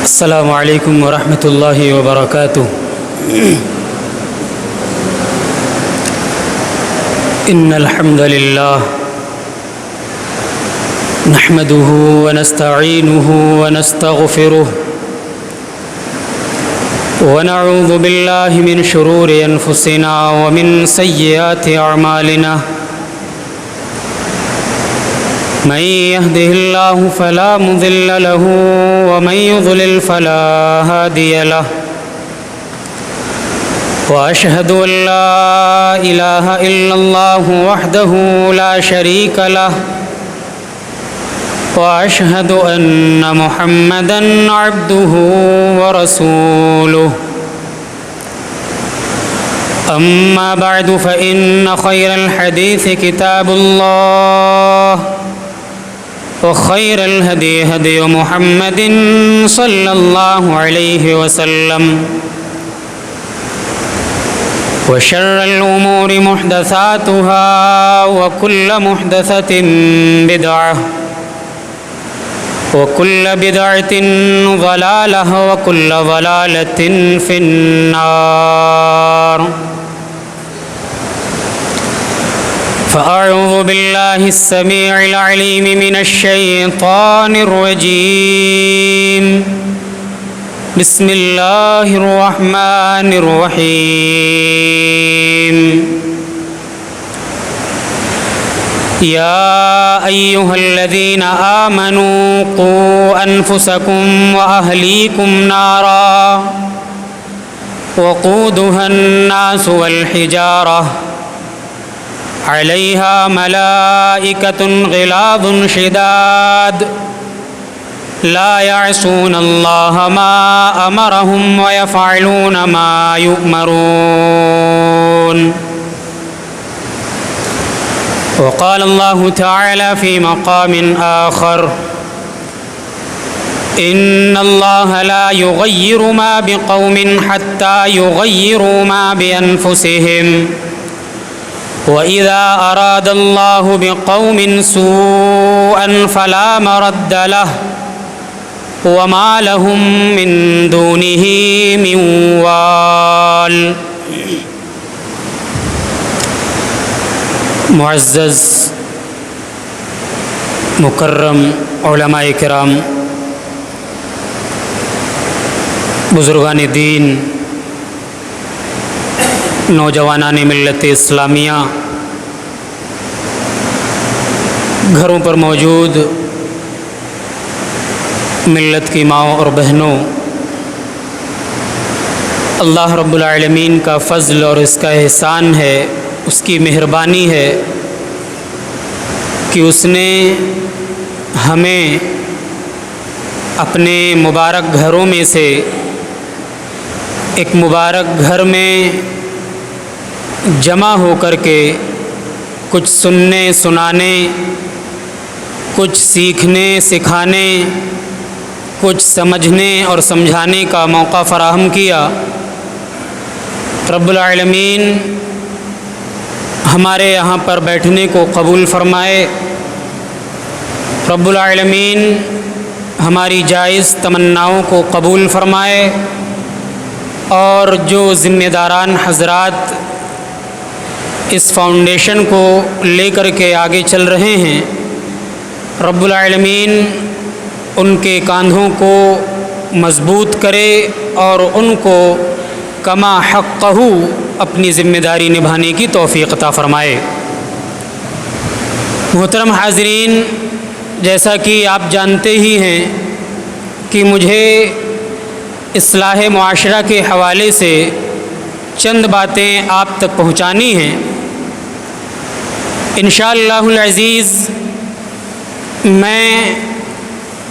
السلام علیکم ورحمۃ اللہ وبرکاتہ۔ ان الحمد للہ نحمده ونستعینه ونستغفره ونعوذ باللہ من شرور انفسنا ومن سیئات اعمالنا، من يهده الله فلا مضل له ومن يضلل فلا هادي له، وأشهد أن لا إله إلا الله وحده لا شريك له، وأشهد أن محمدًا عبده ورسوله، أما بعد فإن خير الحديث كتاب الله، وخير الهدي هدي محمد صلى الله عليه وسلم، وشر الأمور محدثاتها وكل محدثة بدعة وكل بدعة ضلالة وكل ضلالة في النار۔ فأعوذ بالله السميع العليم من الشيطان الرجيم، بسم الله الرحمن الرحيم۔ يا أيها الذين آمنوا قوا أنفسكم وأهليكم نارا وقودها الناس والحجارة عليها ملائكة غلاظ شداد لا يعصون الله ما أمرهم ويفعلون ما يؤمرون۔ وقال الله تعالى في مقام آخر: إن الله لا يغير ما بقوم حتى يغيروا ما بأنفسهم، وإذا أراد الله بقوم سوءا فلا مرد له وما لهم من دونه من وال۔ معزز مکرم علماء کرام، بزرگان دین، نوجوانان ملت اسلامیہ، گھروں پر موجود ملت کی ماؤں اور بہنوں، اللہ رب العالمین کا فضل اور اس کا احسان ہے، اس کی مہربانی ہے کہ اس نے ہمیں اپنے مبارک گھروں میں سے ایک مبارک گھر میں جمع ہو کر کے کچھ سننے سنانے، کچھ سیکھنے سکھانے، کچھ سمجھنے اور سمجھانے کا موقع فراہم کیا۔ رب العالمین ہمارے یہاں پر بیٹھنے کو قبول فرمائے، رب العالمین ہماری جائز تمناؤں کو قبول فرمائے، اور جو ذمہ داران حضرات اس فاؤنڈیشن کو لے کر کے آگے چل رہے ہیں، رب العالمین ان کے کاندھوں کو مضبوط کرے اور ان کو کما حقہ اپنی ذمہ داری نبھانے کی توفیق عطا فرمائے۔ محترم حاضرین، جیسا کہ آپ جانتے ہی ہیں کہ مجھے اصلاح معاشرہ کے حوالے سے چند باتیں آپ تک پہنچانی ہیں۔ انشاءاللہ العزیز میں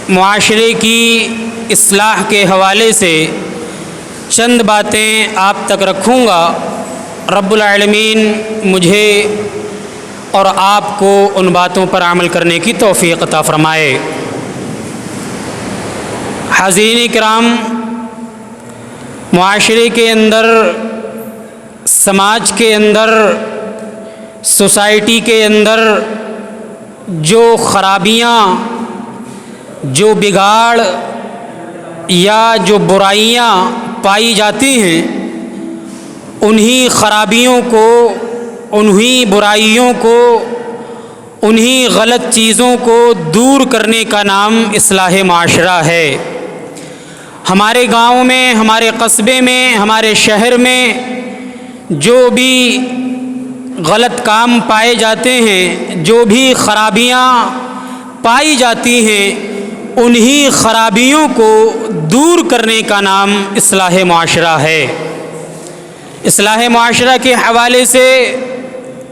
معاشرے کی اصلاح کے حوالے سے چند باتیں آپ تک رکھوں گا۔ رب العالمین مجھے اور آپ کو ان باتوں پر عمل کرنے کی توفیق عطا فرمائے۔ حاضرین کرام، معاشرے کے اندر، سماج کے اندر، سوسائٹی کے اندر جو خرابیاں، جو بگاڑ، یا جو برائیاں پائی جاتی ہیں انہی خرابیوں کو، انہی برائیوں کو، انہی غلط چیزوں کو دور کرنے کا نام اصلاح معاشرہ ہے۔ ہمارے گاؤں میں، ہمارے قصبے میں، ہمارے شہر میں جو بھی غلط کام پائے جاتے ہیں، جو بھی خرابیاں پائی جاتی ہیں، انہی خرابیوں کو دور کرنے کا نام اصلاح معاشرہ ہے۔ اصلاح معاشرہ کے حوالے سے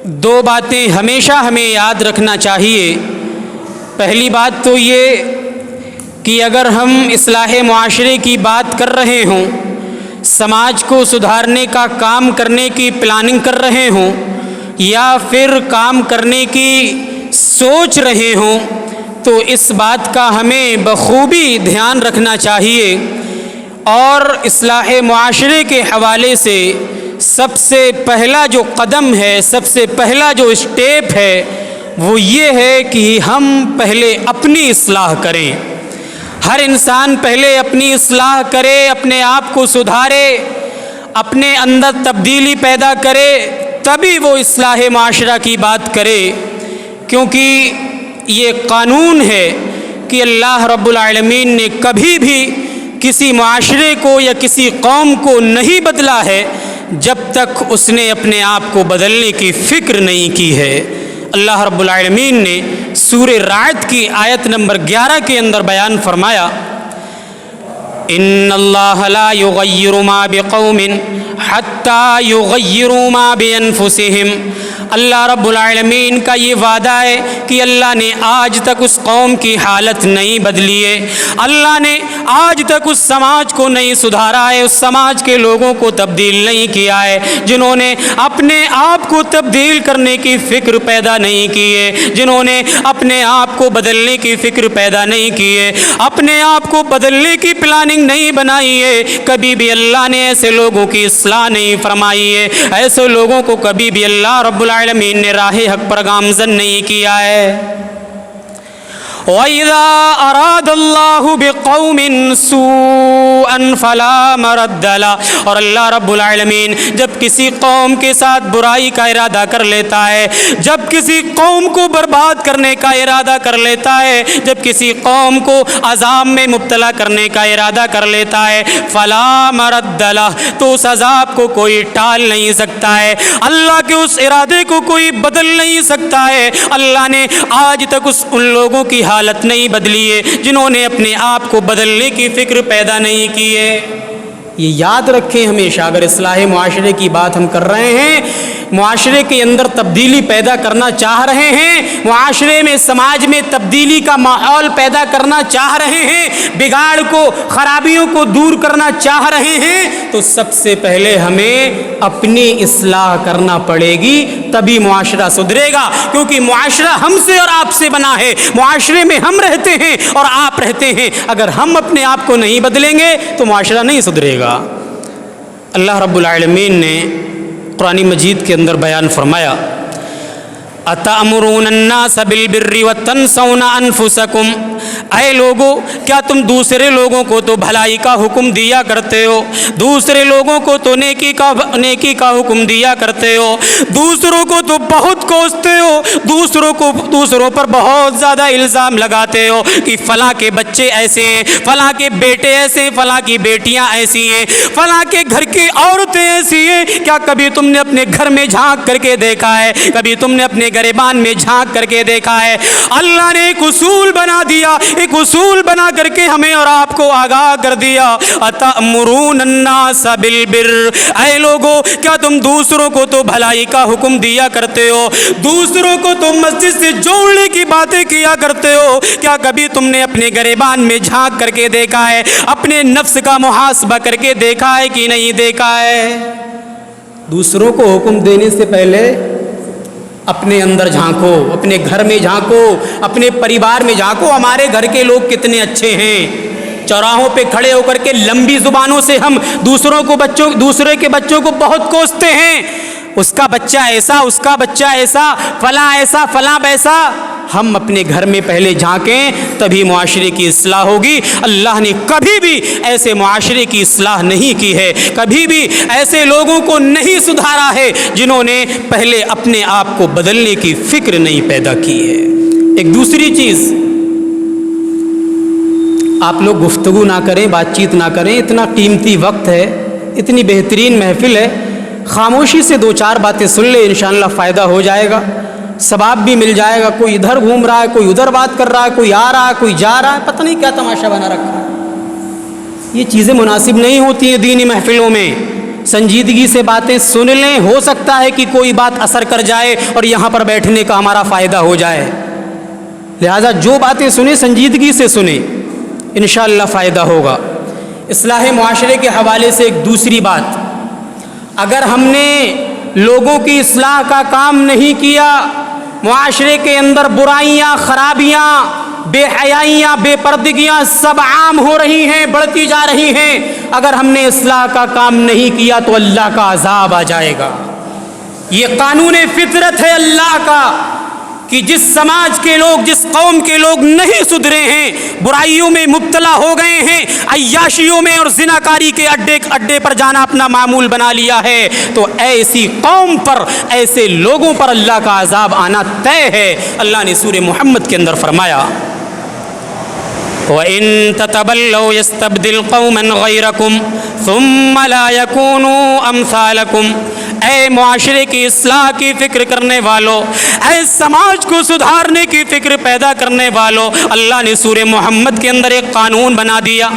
دو باتیں ہمیشہ ہمیں یاد رکھنا چاہیے۔ پہلی بات تو یہ کہ اگر ہم اصلاح معاشرے کی بات کر رہے ہوں، سماج کو سدھارنے کا کام کرنے کی پلاننگ کر رہے ہوں، یا پھر کام کرنے کی سوچ رہے ہوں، تو اس بات کا ہمیں بخوبی دھیان رکھنا چاہیے۔ اور اصلاح معاشرے کے حوالے سے سب سے پہلا جو قدم ہے، سب سے پہلا جو اسٹیپ ہے، وہ یہ ہے کہ ہم پہلے اپنی اصلاح کریں۔ ہر انسان پہلے اپنی اصلاح کرے، اپنے آپ کو سدھارے، اپنے اندر تبدیلی پیدا کرے، تبھی وہ اصلاح معاشرہ کی بات کرے۔ کیونکہ یہ قانون ہے کہ اللہ رب العالمین نے کبھی بھی کسی معاشرے کو یا کسی قوم کو نہیں بدلا ہے جب تک اس نے اپنے آپ کو بدلنے کی فکر نہیں کی ہے۔ اللہ رب العالمین نے سورہ رعد کی آیت نمبر 11 کے اندر بیان فرمایا، ان اللہ لا یغیر ما بقوم حتی یغیروا ما بانفسہم۔ اللہ رب العالمین کا یہ وعدہ ہے کہ اللہ نے آج تک اس قوم کی حالت نہیں بدلی ہے، اللہ نے آج تک اس سماج کو نہیں سدھارا ہے، اس سماج کے لوگوں کو تبدیل نہیں کیا ہے جنہوں نے اپنے آپ کو تبدیل کرنے کی فکر پیدا نہیں کی ہے، جنہوں نے اپنے آپ کو بدلنے کی فکر پیدا نہیں کی ہے، اپنے آپ کو بدلنے کی پلاننگ نہیں بنائی ہے۔ کبھی بھی اللہ نے ایسے لوگوں کی اصلاح نہیں فرمائی ہے، ایسے لوگوں کو کبھی بھی اللہ رب العالمین نے راہ حق پر گامزن نہیں کیا ہے۔ وَإِذَا أَرَادَ اللَّهُ بِقَوْمٍ سُوءًا فَلَا مَرَدَّ لَهُ، اور اللہ رب العالمین جب کسی قوم کے ساتھ برائی کا ارادہ کر لیتا ہے، جب کسی قوم کو برباد کرنے کا ارادہ کر لیتا ہے، جب کسی قوم کو عذاب میں مبتلا کرنے کا ارادہ کر لیتا ہے، فَلَا مَرَدَّ لَهُ، تو اس عذاب کو کوئی ٹال نہیں سکتا ہے، اللہ کے اس ارادے کو کوئی بدل نہیں سکتا ہے۔ اللہ نے آج تک ان لوگوں کی حالت نہیں بدلی ہے جنہوں نے اپنے آپ کو بدلنے کی فکر پیدا نہیں کی ہے۔ یہ یاد رکھیں ہمیشہ، اگر اصلاح معاشرے کی بات ہم کر رہے ہیں، معاشرے کے اندر تبدیلی پیدا کرنا چاہ رہے ہیں، معاشرے میں، سماج میں تبدیلی کا ماحول پیدا کرنا چاہ رہے ہیں، بگاڑ کو، خرابیوں کو دور کرنا چاہ رہے ہیں، تو سب سے پہلے ہمیں اپنی اصلاح کرنا پڑے گی، تبھی معاشرہ سدھرے گا۔ کیونکہ معاشرہ ہم سے اور آپ سے بنا ہے، معاشرے میں ہم رہتے ہیں اور آپ رہتے ہیں، اگر ہم اپنے آپ کو نہیں بدلیں گے تو معاشرہ نہیں سدھرے گا۔ اللہ رب العالمین نے قرآن مجید کے اندر بیان فرمایا، أَتَأْمُرُونَ النَّاسَ بِالْبِرِّ وَتَنْسَوْنَ أَنفُسَكُمْ، اے لوگو کیا تم دوسرے لوگوں کو تو بھلائی کا حکم دیا کرتے ہو، دوسرے لوگوں کو تو نیکی کا حکم دیا کرتے ہو، دوسروں کو تو بہت کوستے ہو، دوسروں پر بہت زیادہ الزام لگاتے ہو کہ فلاں کے بچے ایسے ہیں، فلاں کے بیٹے ایسے ہیں، فلاں کی بیٹیاں ایسی ہیں، فلاں کے گھر کی عورتیں ایسی ہیں۔ کیا کبھی تم نے اپنے گھر میں جھانک کر کے دیکھا ہے؟ کبھی تم نے اپنے گریبان میں جھانک کر کے دیکھا ہے؟ اللہ نے ایک اصول بنا دیا، ایک اصول بنا کر کے ہمیں اور آپ کو آگاہ کر دیا، أَتَأْمُرُونَ النَّاسَ بِالْبِرِّ، اے لوگو کیا تم دوسروں کو تو بھلائی کا حکم دیا کرتے ہو، دوسروں کو تو مسجد سے جوڑنے کی باتیں کیا کرتے ہو؟ کیا کبھی تم نے اپنے گریبان میں جھانک کر کے دیکھا ہے، اپنے نفس کا محاسبہ کر کے دیکھا ہے کہ نہیں دیکھا ہے؟ دوسروں کو حکم دینے سے پہلے اپنے اندر جھانکو، اپنے گھر میں جھانکو، اپنے پریوار میں جھانکو، ہمارے گھر کے لوگ کتنے اچھے ہیں۔ چوراہوں پہ کھڑے ہو کر کے لمبی زبانوں سے ہم دوسرے کے بچوں کو بہت کوستے ہیں، اس کا بچہ ایسا، اس کا بچہ ایسا، فلاں ایسا، فلاں ویسا۔ ہم اپنے گھر میں پہلے جھانکیں تبھی معاشرے کی اصلاح ہوگی۔ اللہ نے کبھی بھی ایسے معاشرے کی اصلاح نہیں کی ہے، کبھی بھی ایسے لوگوں کو نہیں سدھارا ہے جنہوں نے پہلے اپنے آپ کو بدلنے کی فکر نہیں پیدا کی ہے۔ ایک دوسری چیز، آپ لوگ گفتگو نہ کریں، بات چیت نہ کریں، اتنا قیمتی وقت ہے، اتنی بہترین محفل ہے، خاموشی سے دو چار باتیں سن لے، انشاءاللہ فائدہ ہو جائے گا، ثواب بھی مل جائے گا۔ کوئی ادھر گھوم رہا ہے، کوئی ادھر بات کر رہا ہے، کوئی آ رہا ہے، کوئی جا رہا ہے، پتہ نہیں کیا تماشا بنا رکھا ہے۔ یہ چیزیں مناسب نہیں ہوتی ہیں دینی محفلوں میں۔ سنجیدگی سے باتیں سن لیں، ہو سکتا ہے کہ کوئی بات اثر کر جائے اور یہاں پر بیٹھنے کا ہمارا فائدہ ہو جائے، لہذا جو باتیں سنیں سنجیدگی سے سنیں، انشاءاللہ فائدہ ہوگا۔ اصلاح معاشرے کے حوالے سے ایک دوسری بات، اگر ہم نے لوگوں کی اصلاح کا کام نہیں کیا، معاشرے کے اندر برائیاں، خرابیاں، بے حیائیاں، بے پردگیاں سب عام ہو رہی ہیں، بڑھتی جا رہی ہیں، اگر ہم نے اصلاح کا کام نہیں کیا تو اللہ کا عذاب آ جائے گا۔ یہ قانون فطرت ہے اللہ کا کہ جس سماج کے لوگ، جس قوم کے لوگ نہیں سدھرے ہیں، برائیوں میں مبتلا ہو گئے ہیں، عیاشیوں میں اور زناکاری کے اڈے پر جانا اپنا معمول بنا لیا ہے، تو ایسی قوم پر، ایسے لوگوں پر اللہ کا عذاب آنا طے ہے۔ اللہ نے سورہ محمد کے اندر فرمایا، وَإِن تَتَوَلَّوْا يَسْتَبْدِلْ قَوْمًا غَيْرَكُمْ ثُمَّ لَا يَكُونُوا أَمْثَالَكُمْ۔ اے معاشرے کی اصلاح کی فکر کرنے والوں، اے سماج کو سدھارنے کی فکر پیدا کرنے والوں، اللہ نے سورہ محمد کے اندر ایک قانون بنا دیا،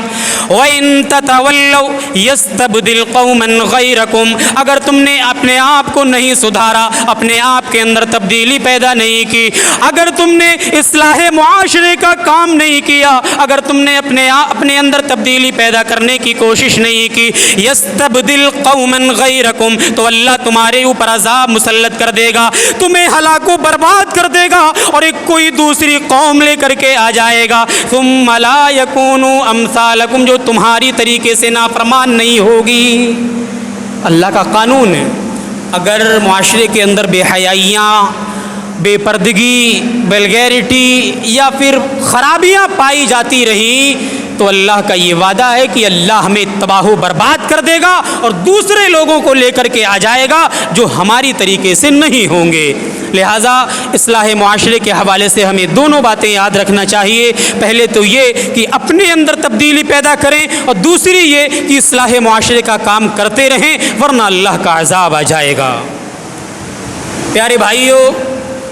وَإِن تَتَوَلَّوْا يَسْتَبْدِلْ قَوْمًا غَيْرَكُمْ۔ اگر تم نے اپنے آپ کو نہیں سدھارا، اپنے آپ کے اندر تبدیلی پیدا نہیں کی، اگر تم نے اصلاح معاشرے کا کام نہیں کیا، اگر تم نے اپنے اندر تبدیلی پیدا کرنے کی کوشش نہیں کی، یستبدل قوما غیرکم، تو اللہ تمہارے اوپر عذاب مسلط کر دے گا، تمہیں ہلاک و برباد کر دے گا اور ایک کوئی دوسری قوم لے کر کے آ جائے گا، ثم لا یکونوا امثالکم، جو تمہاری طریقے سے نافرمان نہیں ہوگی۔ اللہ کا قانون ہے، اگر معاشرے کے اندر بے حیائیاں، بے پردگی، ویلگیرٹی یا پھر خرابیاں پائی جاتی رہیں تو اللہ کا یہ وعدہ ہے کہ اللہ ہمیں تباہ و برباد کر دے گا اور دوسرے لوگوں کو لے کر کے آ جائے گا جو ہماری طریقے سے نہیں ہوں گے۔ لہٰذا اصلاح معاشرے کے حوالے سے ہمیں دونوں باتیں یاد رکھنا چاہیے، پہلے تو یہ کہ اپنے اندر تبدیلی پیدا کریں اور دوسری یہ کہ اصلاح معاشرے کا کام کرتے رہیں، ورنہ اللہ کا عذاب آ جائے گا۔ پیارے بھائیوں،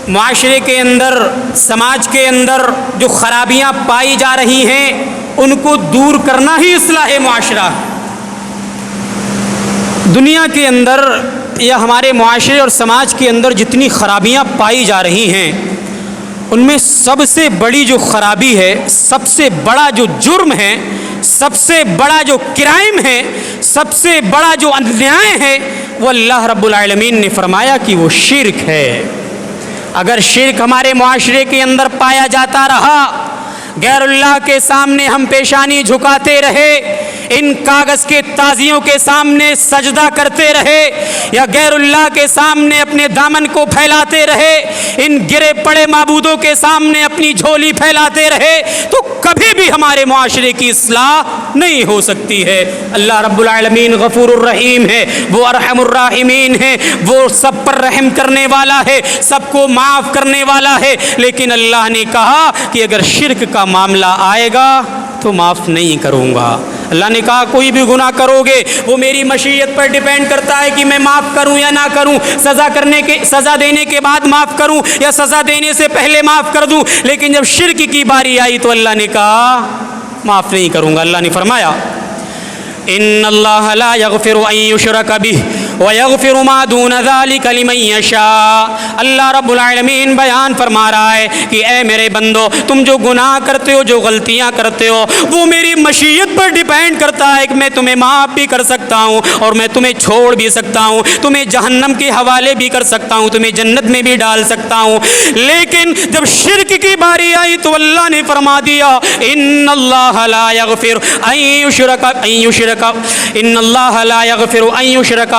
معاشرے کے اندر، سماج کے اندر جو خرابیاں پائی جا رہی ہیں ان کو دور کرنا ہی اصلاح معاشرہ ہے۔ دنیا کے اندر یا ہمارے معاشرے اور سماج کے اندر جتنی خرابیاں پائی جا رہی ہیں ان میں سب سے بڑی جو خرابی ہے، سب سے بڑا جو جرم ہے، سب سے بڑا جو کرائم ہے، سب سے بڑا جو انیائے ہے، وہ اللہ رب العالمین نے فرمایا کہ وہ شرک ہے۔ اگر شرک ہمارے معاشرے کے اندر پایا جاتا رہا، غیر اللہ کے سامنے ہم پیشانی جھکاتے رہے، ان کاغذ کے تازیوں کے سامنے سجدہ کرتے رہے، یا غیر اللہ کے سامنے اپنے دامن کو پھیلاتے رہے، ان گرے پڑے معبودوں کے سامنے اپنی جھولی پھیلاتے رہے، تو کبھی بھی ہمارے معاشرے کی اصلاح نہیں ہو سکتی ہے۔ اللہ رب العالمین غفور الرحیم ہے، وہ ارحم الراحمین ہے، وہ سب پر رحم کرنے والا ہے، سب کو معاف کرنے والا ہے، لیکن اللہ نے کہا کہ اگر شرک کا معاملہ آئے گا تو معاف نہیں کروں گا۔ اللہ نے کہا کوئی بھی گناہ کرو گے وہ میری مشیت پر ڈیپینڈ کرتا ہے کہ میں معاف کروں یا نہ کروں، سزا دینے کے بعد معاف کروں یا سزا دینے سے پہلے معاف کر دوں، لیکن جب شرک کی باری آئی تو اللہ نے کہا معاف نہیں کروں گا۔ اللہ نے فرمایا ان اللہ لا یغفر ان یشرک بہ ویغفر ما دون ذلک لمن یشاء۔ اللہ رب العالمین بیان فرما رہا ہے کہ اے میرے بندو، تم جو گناہ کرتے ہو، جو غلطیاں کرتے ہو، وہ میری مشیت پر ڈیپینڈ کرتا ہے کہ میں تمہیں معاف بھی کر سکتا ہوں اور میں تمہیں چھوڑ بھی سکتا ہوں، تمہیں جہنم کے حوالے بھی کر سکتا ہوں، تمہیں جنت میں بھی ڈال سکتا ہوں، لیکن جب شرک کی باری آئی تو اللہ نے فرما دیا ان اللہ لا یغفر ان یشرک ان اللہ لا یغفر ان یشرک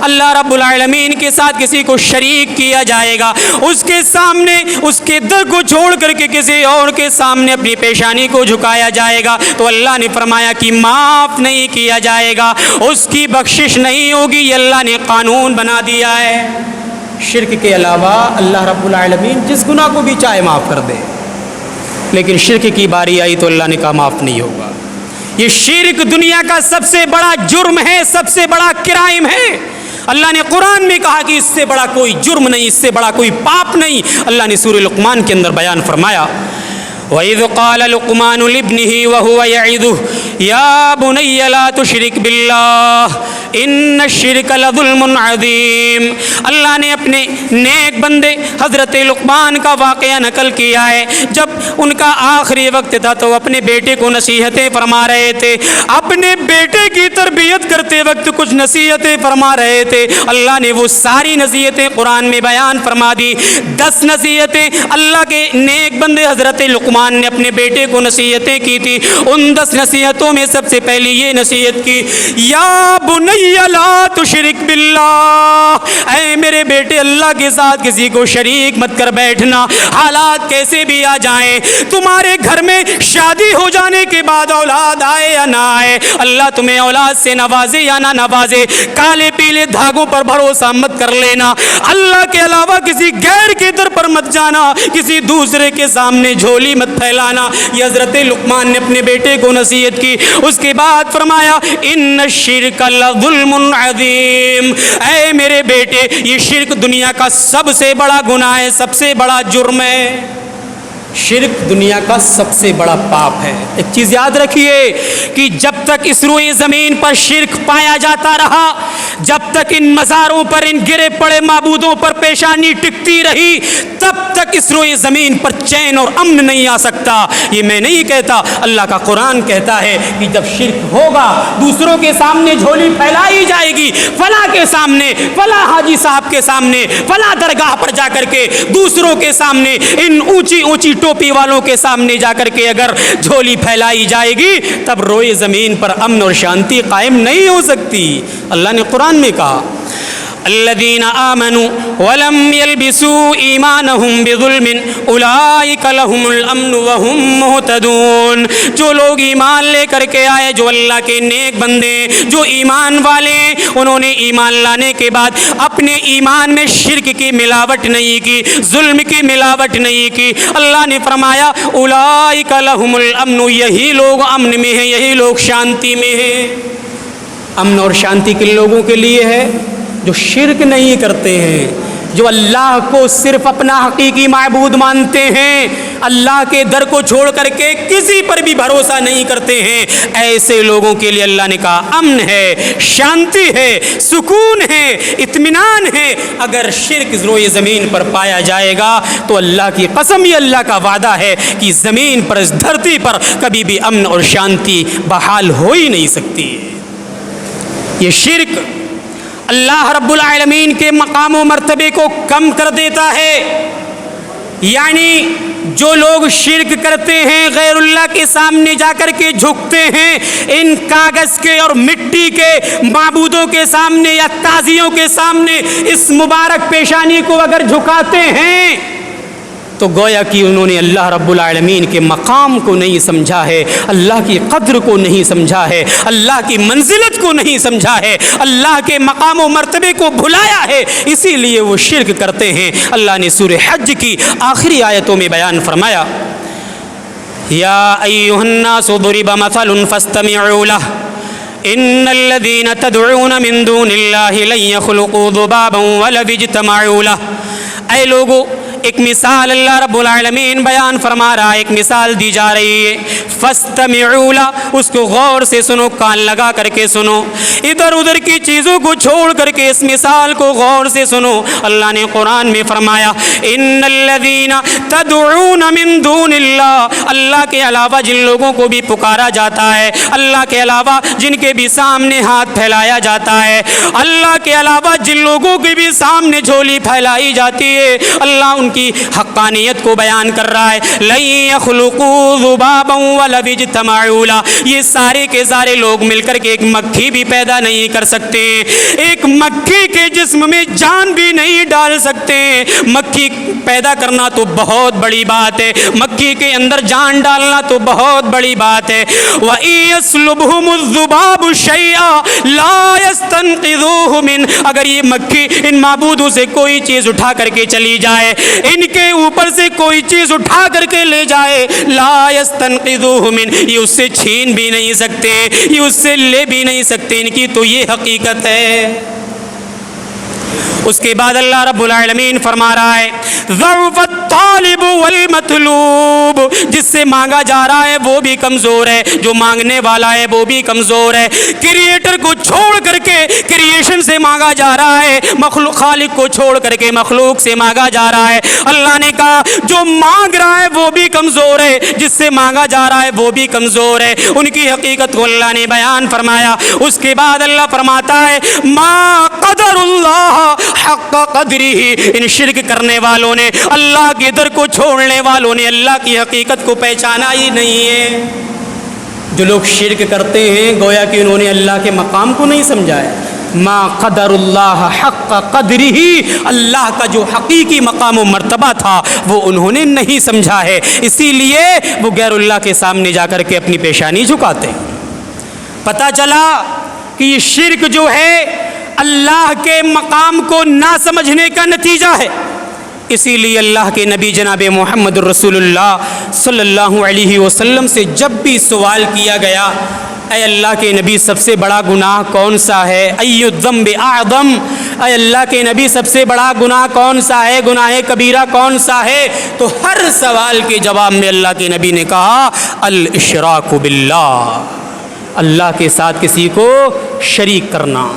اللہ رب العالمین کے ساتھ کسی کو شریک کیا جائے گا، اس کے سامنے اس کے در کو چھوڑ کر کے کسی اور کے سامنے اپنی پیشانی کو جھکایا جائے گا تو اللہ نے فرمایا کہ معاف نہیں کیا جائے گا، اس کی بخشش نہیں ہوگی۔ یہ اللہ نے قانون بنا دیا ہے۔ شرک کے علاوہ اللہ رب العالمین جس گناہ کو بھی چاہے معاف کر دے، لیکن شرک کی باری آئی تو اللہ نے کہا معاف نہیں ہوگا۔ یہ شرک دنیا کا سب سے بڑا جرم ہے، سب سے بڑا کرائم ہے۔ اللہ نے قرآن میں کہا کہ اس سے بڑا کوئی جرم نہیں، اس سے بڑا کوئی پاپ نہیں۔ اللہ نے سورہ لقمان کے اندر بیان فرمایا، وَإِذْ قَالَ لُقْمَانُ لِابْنِهِ وَهُوَ يَعِظُهُ يَا بُنَيَّ لَا تُشْرِكْ بِاللَّهِ إِنَّ الشِّرْكَ لَظُلْمٌ عَظِيمٌ۔ اللہ نے اپنے نیک بندے حضرت لقمان کا واقعہ نقل کیا ہے۔ جب ان کا آخری وقت تھا تو اپنے بیٹے کو نصیحتیں فرما رہے تھے، اپنے بیٹے کی تربیت کرتے وقت کچھ نصیحتیں فرما رہے تھے۔ اللہ نے وہ ساری نصیحتیں قرآن میں بیان فرما دی۔ 10 نصیحتیں اللہ کے نیک بندے حضرت لقمان نے اپنے بیٹے کو نصیحتیں کی تھی۔ ان 10 نصیحتوں میں سب سے پہلی یہ نصیحت کی، یا بنی لا تشرک باللہ، اے میرے بیٹے اللہ کے ساتھ کسی کو شریک مت کر بیٹھنا، حالات کیسے بھی آ جائیں، تمہارے گھر میں شادی ہو جانے کے بعد اولاد آئے یا نہ آئے، اللہ تمہیں اولاد سے نوازے یا نہ نوازے، کالے پیلے دھاگوں پر بھروسہ مت کر لینا، اللہ کے علاوہ کسی غیر کے در پر مت جانا، کسی دوسرے کے سامنے جھولی مت پھیلانا۔ یہ حضرت لقمان نے اپنے بیٹے کو نصیحت کی۔ اس کے بعد فرمایا، ان الشرک لظلم عظیم، اے میرے بیٹے یہ شرک دنیا کا سب سے بڑا گناہ ہے، سب سے بڑا جرم ہے۔ شرک دنیا کا سب سے بڑا پاپ ہے۔ ایک چیز یاد رکھیے کہ جب تک اس روئے زمین پر شرک پایا جاتا رہا، جب تک ان مزاروں پر، ان گرے پڑے معبودوں پر پیشانی ٹکتی رہی، تب تک اس روئے زمین پر چین اور امن نہیں آ سکتا۔ یہ میں نہیں کہتا، اللہ کا قرآن کہتا ہے کہ جب شرک ہوگا، دوسروں کے سامنے جھولی پھیلائی جائے گی، فلاں کے سامنے، فلاں حاجی صاحب کے سامنے، فلاں درگاہ پر جا کر کے دوسروں کے سامنے، ان اونچی اونچی ٹوپی والوں کے سامنے جا کر کے اگر جھولی پھیلائی جائے گی، تب روئے زمین پر امن اور شانتی قائم نہیں ہو سکتی۔ اللہ نے قرآن میں کہا، الذین آمنوا ولم يلبسوا ایمانہم بظلم اولئک لہم الامن وہم مہتدون۔ جو لوگ ایمان لے کر کے آئے، جو اللہ کے نیک بندے، جو ایمان والے، انہوں نے ایمان لانے کے بعد اپنے ایمان میں شرک کی ملاوٹ نہیں کی، ظلم کی ملاوٹ نہیں کی، اللہ نے فرمایا اولئک لہم الامن، یہی لوگ امن میں ہیں، یہی لوگ شانتی میں ہیں۔ امن اور شانتی کن لوگوں کے لیے ہے؟ جو شرک نہیں کرتے ہیں، جو اللہ کو صرف اپنا حقیقی معبود مانتے ہیں، اللہ کے در کو چھوڑ کر کے کسی پر بھی بھروسہ نہیں کرتے ہیں، ایسے لوگوں کے لیے اللہ نے کہا امن ہے، شانتی ہے، سکون ہے، اطمینان ہے۔ اگر شرک روئے زمین پر پایا جائے گا تو اللہ کی قسم، یہ اللہ کا وعدہ ہے کہ زمین پر، اس دھرتی پر کبھی بھی امن اور شانتی بحال ہو ہی نہیں سکتی۔ یہ شرک اللہ رب العالمین کے مقام و مرتبے کو کم کر دیتا ہے۔ یعنی جو لوگ شرک کرتے ہیں، غیر اللہ کے سامنے جا کر کے جھکتے ہیں، ان کاغذ کے اور مٹی کے معبودوں کے سامنے یا تازیوں کے سامنے اس مبارک پیشانی کو اگر جھکاتے ہیں تو گویا کہ انہوں نے اللہ رب العالمین کے مقام کو نہیں سمجھا ہے، اللہ کی قدر کو نہیں سمجھا ہے، اللہ کی منزلت کو نہیں سمجھا ہے، اللہ کے مقام و مرتبے کو بھلایا ہے، اسی لیے وہ شرک کرتے ہیں۔ اللہ نے سورہ حج کی آخری آیتوں میں بیان فرمایا، یا ایھا الناس ضرب مثل فاستمعوا له ان الذين تدعون من دون الله لن يخلقوا ذبابا ولو اجتمعوا له۔ اے لوگو، ایک مثال اللہ رب العالمین بیان فرما رہا ہے، ایک مثال دی جا رہی ہے، فاستمعوا له، اس کو غور سے سنو، کان لگا کر کے سنو، ادھر ادھر کی چیزوں کو چھوڑ کر کے اس مثال کو غور سے سنو۔ اللہ نے قرآن میں فرمایا، ان الذین تدعون من دون اللہ، اللہ کے علاوہ جن لوگوں کو بھی پکارا جاتا ہے، اللہ کے علاوہ جن کے بھی سامنے ہاتھ پھیلایا جاتا ہے، اللہ کے علاوہ جن لوگوں کے بھی سامنے جھولی پھیلائی جاتی ہے، اللہ ان کی حقانیت کو بیان کر رہا ہے. لن يخلقوا ذبابا ولو اجتمعوا له, یہ سارے کے سارے لوگ مل کر کے ایک مکھی بھی پیدا نہیں کر سکتے, ایک مکھی کے جسم میں جان بھی نہیں ڈال سکتے. مکھی پیدا کرنا تو بہت بڑی بات ہے, مکھی کے اندر جان ڈالنا تو بہت بڑی بات ہے. وَإِن يَسْلُبْهُمُ الذُّبَابُ شَيْئًا لَا يَسْتَنقِذُوهُ مِنْهُ, اگر یہ مکھی ان معبودوں سے کوئی چیز اٹھا کر کے چلی جائے, ان کے اوپر سے کوئی چیز اٹھا کر کے لے جائے, لا يَسْتَنقِذُوهُ مِنْهُ, یہ اس سے چھین بھی نہیں سکتے, یہ اس سے لے بھی نہیں سکتے. ان کی تو یہ حقیقت ہے. اس کے بعد اللہ رب العالمین فرما رہا ہے ضعف الطالب والمطلوب, جس سے مانگا جا رہا ہے وہ بھی کمزور ہے, جو مانگنے والا ہے وہ بھی کمزور ہے. کریٹر کو چھوڑ کر کے کریشن سے مانگا جا رہا ہے, مخلوق خالق کو چھوڑ کر کے مخلوق سے مانگا جا رہا ہے. اللہ نے کہا جو مانگ رہا ہے وہ بھی کمزور ہے, جس سے مانگا جا رہا ہے وہ بھی کمزور ہے. ان کی حقیقت کو اللہ نے بیان فرمایا. اس کے بعد اللہ فرماتا ہے ما قدر اللہ حق قدری, ان شرک کرنے والوں نے, اللہ کے در کو چھوڑنے والوں نے اللہ کی حقیقت کو پہچانا ہی نہیں ہے. جو لوگ شرک کرتے ہیں گویا کہ انہوں نے اللہ کے مقام کو نہیں سمجھا ہے. ما قدر اللہ حق قدری, اللہ کا جو حقیقی مقام و مرتبہ تھا وہ انہوں نے نہیں سمجھا ہے, اسی لیے وہ غیر اللہ کے سامنے جا کر کے اپنی پیشانی جھکاتے ہیں. پتہ چلا کہ یہ شرک جو ہے اللہ کے مقام کو نہ سمجھنے کا نتیجہ ہے. اسی لیے اللہ کے نبی جناب محمد رسول اللہ صلی اللہ علیہ وسلم سے جب بھی سوال کیا گیا اے اللہ کے نبی سب سے بڑا گناہ کون سا ہے, ای الذنب اعظم, اے اللہ کے نبی سب سے بڑا گناہ کون سا ہے, گناہ کبیرہ کون سا ہے, تو ہر سوال کے جواب میں اللہ کے نبی نے کہا الاشراک باللہ, اللہ کے ساتھ کسی کو شریک کرنا.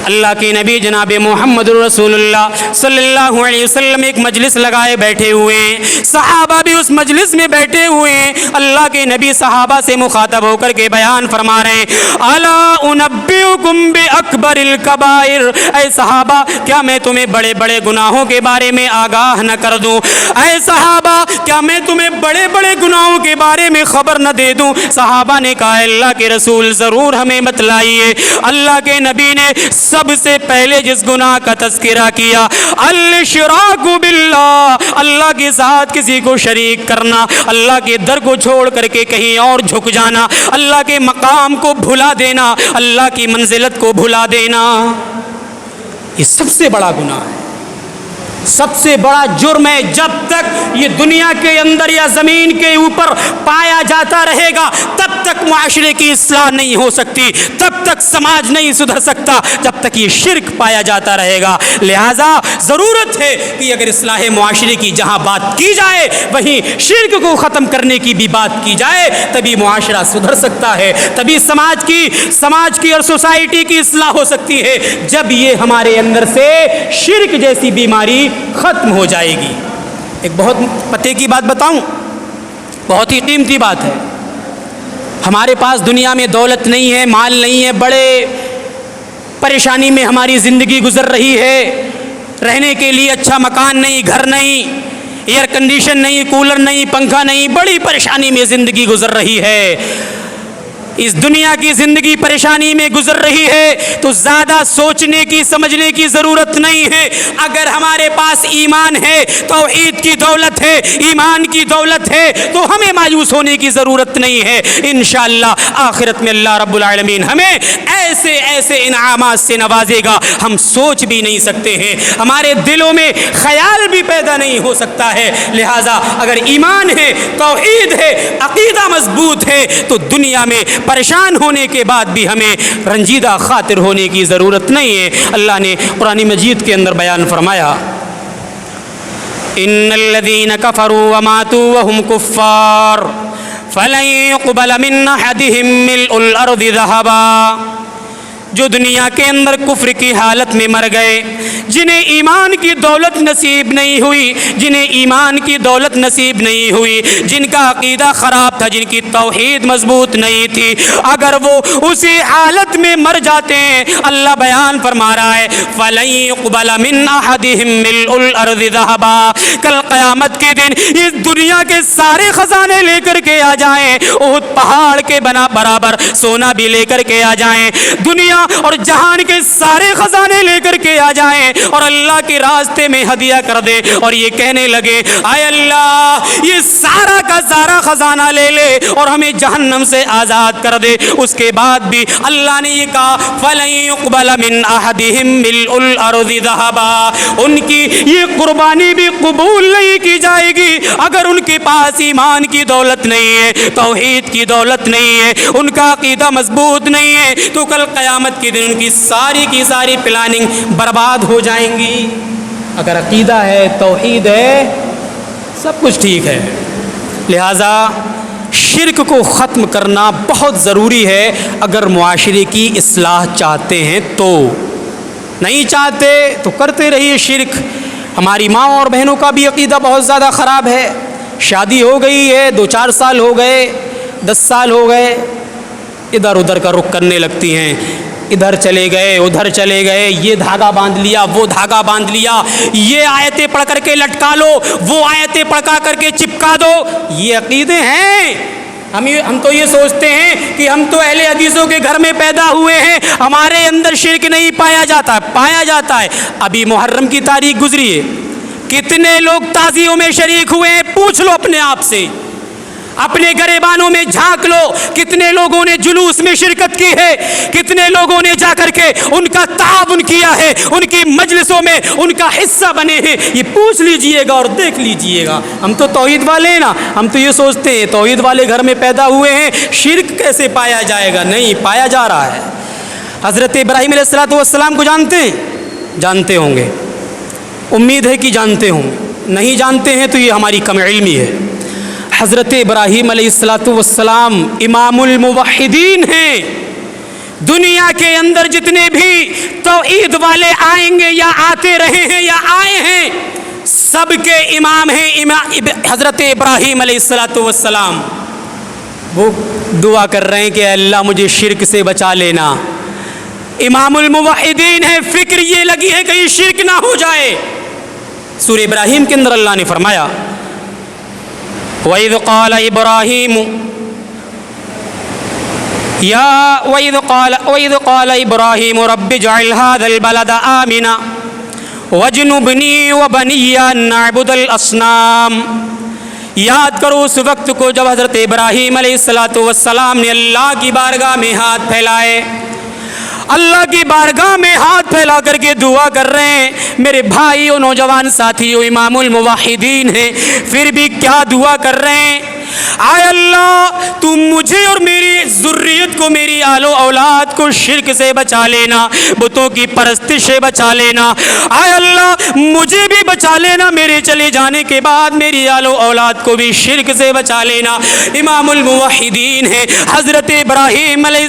اللہ کے نبی جناب محمد رسول اللہ صلی اللہ علیہ وسلم ایک مجلس لگائے بیٹھے ہوئے ہیں, صحابہ بھی اس مجلس میں بیٹھے ہوئے ہیں. اللہ کے نبی صحابہ سے مخاطب ہو کر کے بیان فرما رہے ہیں الا انبئکم باکبر الکبائر, اے صحابہ کیا میں تمہیں بڑے بڑے گناہوں کے بارے میں آگاہ نہ کر دوں, اے صحابہ کیا میں تمہیں بڑے بڑے گناہوں کے بارے میں خبر نہ دے دوں. صحابہ نے کہا اللہ کے رسول ضرور ہمیں بتلائیے. اللہ کے نبی نے سب سے پہلے جس گناہ کا تذکرہ کیا الاشراک باللہ, اللہ کے ساتھ کسی کو شریک کرنا, اللہ کے در کو چھوڑ کر کے کہیں اور جھک جانا, اللہ کے مقام کو بھلا دینا, اللہ کی منزلت کو بھلا دینا. یہ سب سے بڑا گناہ ہے, سب سے بڑا جرم ہے. جب تک یہ دنیا کے اندر یا زمین کے اوپر پایا جاتا رہے گا تب تک معاشرے کی اصلاح نہیں ہو سکتی, تب تک سماج نہیں سدھر سکتا جب تک یہ شرک پایا جاتا رہے گا. لہٰذا ضرورت ہے کہ اگر اصلاح معاشرے کی جہاں بات کی جائے وہیں شرک کو ختم کرنے کی بھی بات کی جائے, تبھی معاشرہ سدھر سکتا ہے, تبھی سماج کی اور سوسائٹی کی اصلاح ہو سکتی ہے, جب یہ ہمارے اندر سے شرک جیسی بیماری ختم ہو جائے گی. ایک بہت پتے کی بات بتاؤں, بہت ہی قیمتی بات ہے. ہمارے پاس دنیا میں دولت نہیں ہے, مال نہیں ہے, بڑے پریشانی میں ہماری زندگی گزر رہی ہے, رہنے کے لیے اچھا مکان نہیں, گھر نہیں, ایئر کنڈیشن نہیں, کولر نہیں, پنکھا نہیں, بڑی پریشانی میں زندگی گزر رہی ہے. اس دنیا کی زندگی پریشانی میں گزر رہی ہے تو زیادہ سوچنے کی سمجھنے کی ضرورت نہیں ہے. اگر ہمارے پاس ایمان ہے, توحید کی دولت ہے, ایمان کی دولت ہے, تو ہمیں مایوس ہونے کی ضرورت نہیں ہے. انشاءاللہ آخرت میں اللہ رب العالمین ہمیں ایسے ایسے انعامات سے نوازے گا ہم سوچ بھی نہیں سکتے ہیں, ہمارے دلوں میں خیال بھی پیدا نہیں ہو سکتا ہے. لہٰذا اگر ایمان ہے, توحید ہے, عقیدہ مضبوط ہے, تو دنیا میں پریشان ہونے کے بعد بھی ہمیں رنجیدہ خاطر ہونے کی ضرورت نہیں ہے. اللہ نے قرآن مجید کے اندر بیان فرمایا ان الذين كفروا وماتوا وهم كفار فلن يقبل من احدهم ملء الارض ذهبا, جو دنیا کے اندر کفر کی حالت میں مر گئے، جنہیں ایمان کی دولت نصیب نہیں ہوئی، جنہیں ایمان کی دولت نصیب نہیں ہوئی، جن کا عقیدہ خراب تھا، جن کی توحید مضبوط نہیں تھی، اگر وہ اسی حالت میں مر جاتے ہیں، اللہ بیان فرما رہا ہے فَلَن يُقْبَلَ مِنْ أَحَدِهِمْ مِلْءُ الْأَرْضِ ذَهَبًا، کل قیامت کے دن اس دنیا کے سارے خزانے لے کر کے آ جائیں، احد پہاڑ کے برابر سونا بھی لے کر کے آ جائیں، دنیا اور جہان کے سارے خزانے لے کر کے آ جائیں اور اللہ کے راستے میں ہدیہ کر دے اور یہ کہنے لگے اے اللہ یہ سارا کا سارا خزانہ لے لے اور ہمیں جہنم سے آزاد کر دے، اس کے بعد بھی اللہ نے یہ کہا فَلَن يُقْبَلَ مِنْ أَحَدِهِمْ مِلْءُ الْأَرْضِ ذَهَبًا، ان کی یہ قربانی بھی قبول نہیں کی جائے گی اگر ان کے پاس ایمان کی دولت نہیں ہے، توحید کی دولت نہیں ہے، ان کا عقیدہ مضبوط نہیں ہے، تو کل قیامت کے دن ان کی ساری پلاننگ برباد ہو جائیں گی۔ اگر عقیدہ ہے، توحید ہے، سب کچھ ٹھیک ہے۔ لہٰذا شرک کو ختم کرنا بہت ضروری ہے اگر معاشرے کی اصلاح چاہتے ہیں تو، نہیں چاہتے تو کرتے رہیے شرک۔ ہماری ماں اور بہنوں کا بھی عقیدہ بہت زیادہ خراب ہے، شادی ہو گئی ہے، 2-4 سال ہو گئے، 10 سال ہو گئے، ادھر ادھر کا رخ کرنے لگتی ہیں، ادھر چلے گئے ادھر چلے گئے، یہ دھاگا باندھ لیا وہ دھاگا باندھ لیا، یہ آیتیں پڑھ کر کے لٹکا لو وہ آیتیں پڑھا کر کے چپکا دو، یہ عقیدے ہیں۔ ہم تو یہ سوچتے ہیں کہ ہم تو اہل حدیثوں کے گھر میں پیدا ہوئے ہیں، ہمارے اندر شرک نہیں پایا جاتا ہے۔ ابھی محرم کی تاریخ گزری ہے، کتنے لوگ تعزیوں میں شریک ہوئے ہیں، پوچھ لو اپنے آپ سے، اپنے گریبانوں میں جھانک لو، کتنے لوگوں نے جلوس میں شرکت کی ہے، کتنے لوگوں نے جا کر کے ان کا تعاون کیا ہے، ان کی مجلسوں میں ان کا حصہ بنے ہیں، یہ پوچھ لیجئے گا اور دیکھ لیجئے گا۔ ہم تو توحید والے ہیں نا، ہم تو یہ سوچتے ہیں توحید والے گھر میں پیدا ہوئے ہیں، شرک کیسے پایا جائے گا؟ نہیں، پایا جا رہا ہے۔ حضرت ابراہیم علیہ السلام کو جانتے ہیں؟ جانتے ہوں گے، امید ہے کہ جانتے ہوں گے، نہیں جانتے ہیں تو یہ ہماری کم علمی ہے۔ حضرت ابراہیم علیہ السلام امام الموحدین ہیں، دنیا کے اندر جتنے بھی توحید والے آئیں گے یا آتے رہے ہیں یا آئے ہیں، سب کے امام ہیں حضرت ابراہیم علیہ السلام۔ وہ دعا کر رہے ہیں کہ اللہ مجھے شرک سے بچا لینا، امام الموحدین ہے، فکر یہ لگی ہے کہ شرک نہ ہو جائے۔ سورہ ابراہیم کے اندر اللہ نے فرمایا وَإِذْ قَالَ إِبْرَاهِيمُ رَبِّ اجْعَلْ هَذَا الْبَلَدَ آمِنًا وَاجْنُبْنِي وَبَنِيَّ أَن نَّعْبُدَ الْأَصْنَامَ۔ یاد کرو اس وقت کو جب حضرت ابراہیم علیہ السلام نے اللہ کی بارگاہ میں ہاتھ پھیلائے، اللہ کی بارگاہ میں ہاتھ پھیلا کر کے دعا کر رہے ہیں۔ میرے بھائیوں، نوجوان ساتھیوں، امام الموحدین ہیں، پھر بھی کیا دعا کر رہے ہیں؟ اے اللہ تو مجھے اور میری ذریت کو، میری آل و اولاد کو شرک سے بچا لینا، بتوں کی پرستش سے بچا لینا، اے اللہ مجھے بھی بچا لینا، میرے چلے جانے کے بعد میری آل و اولاد کو بھی شرک سے بچا لینا۔ امام الموحدین ہیں حضرت ابراہیم علیہ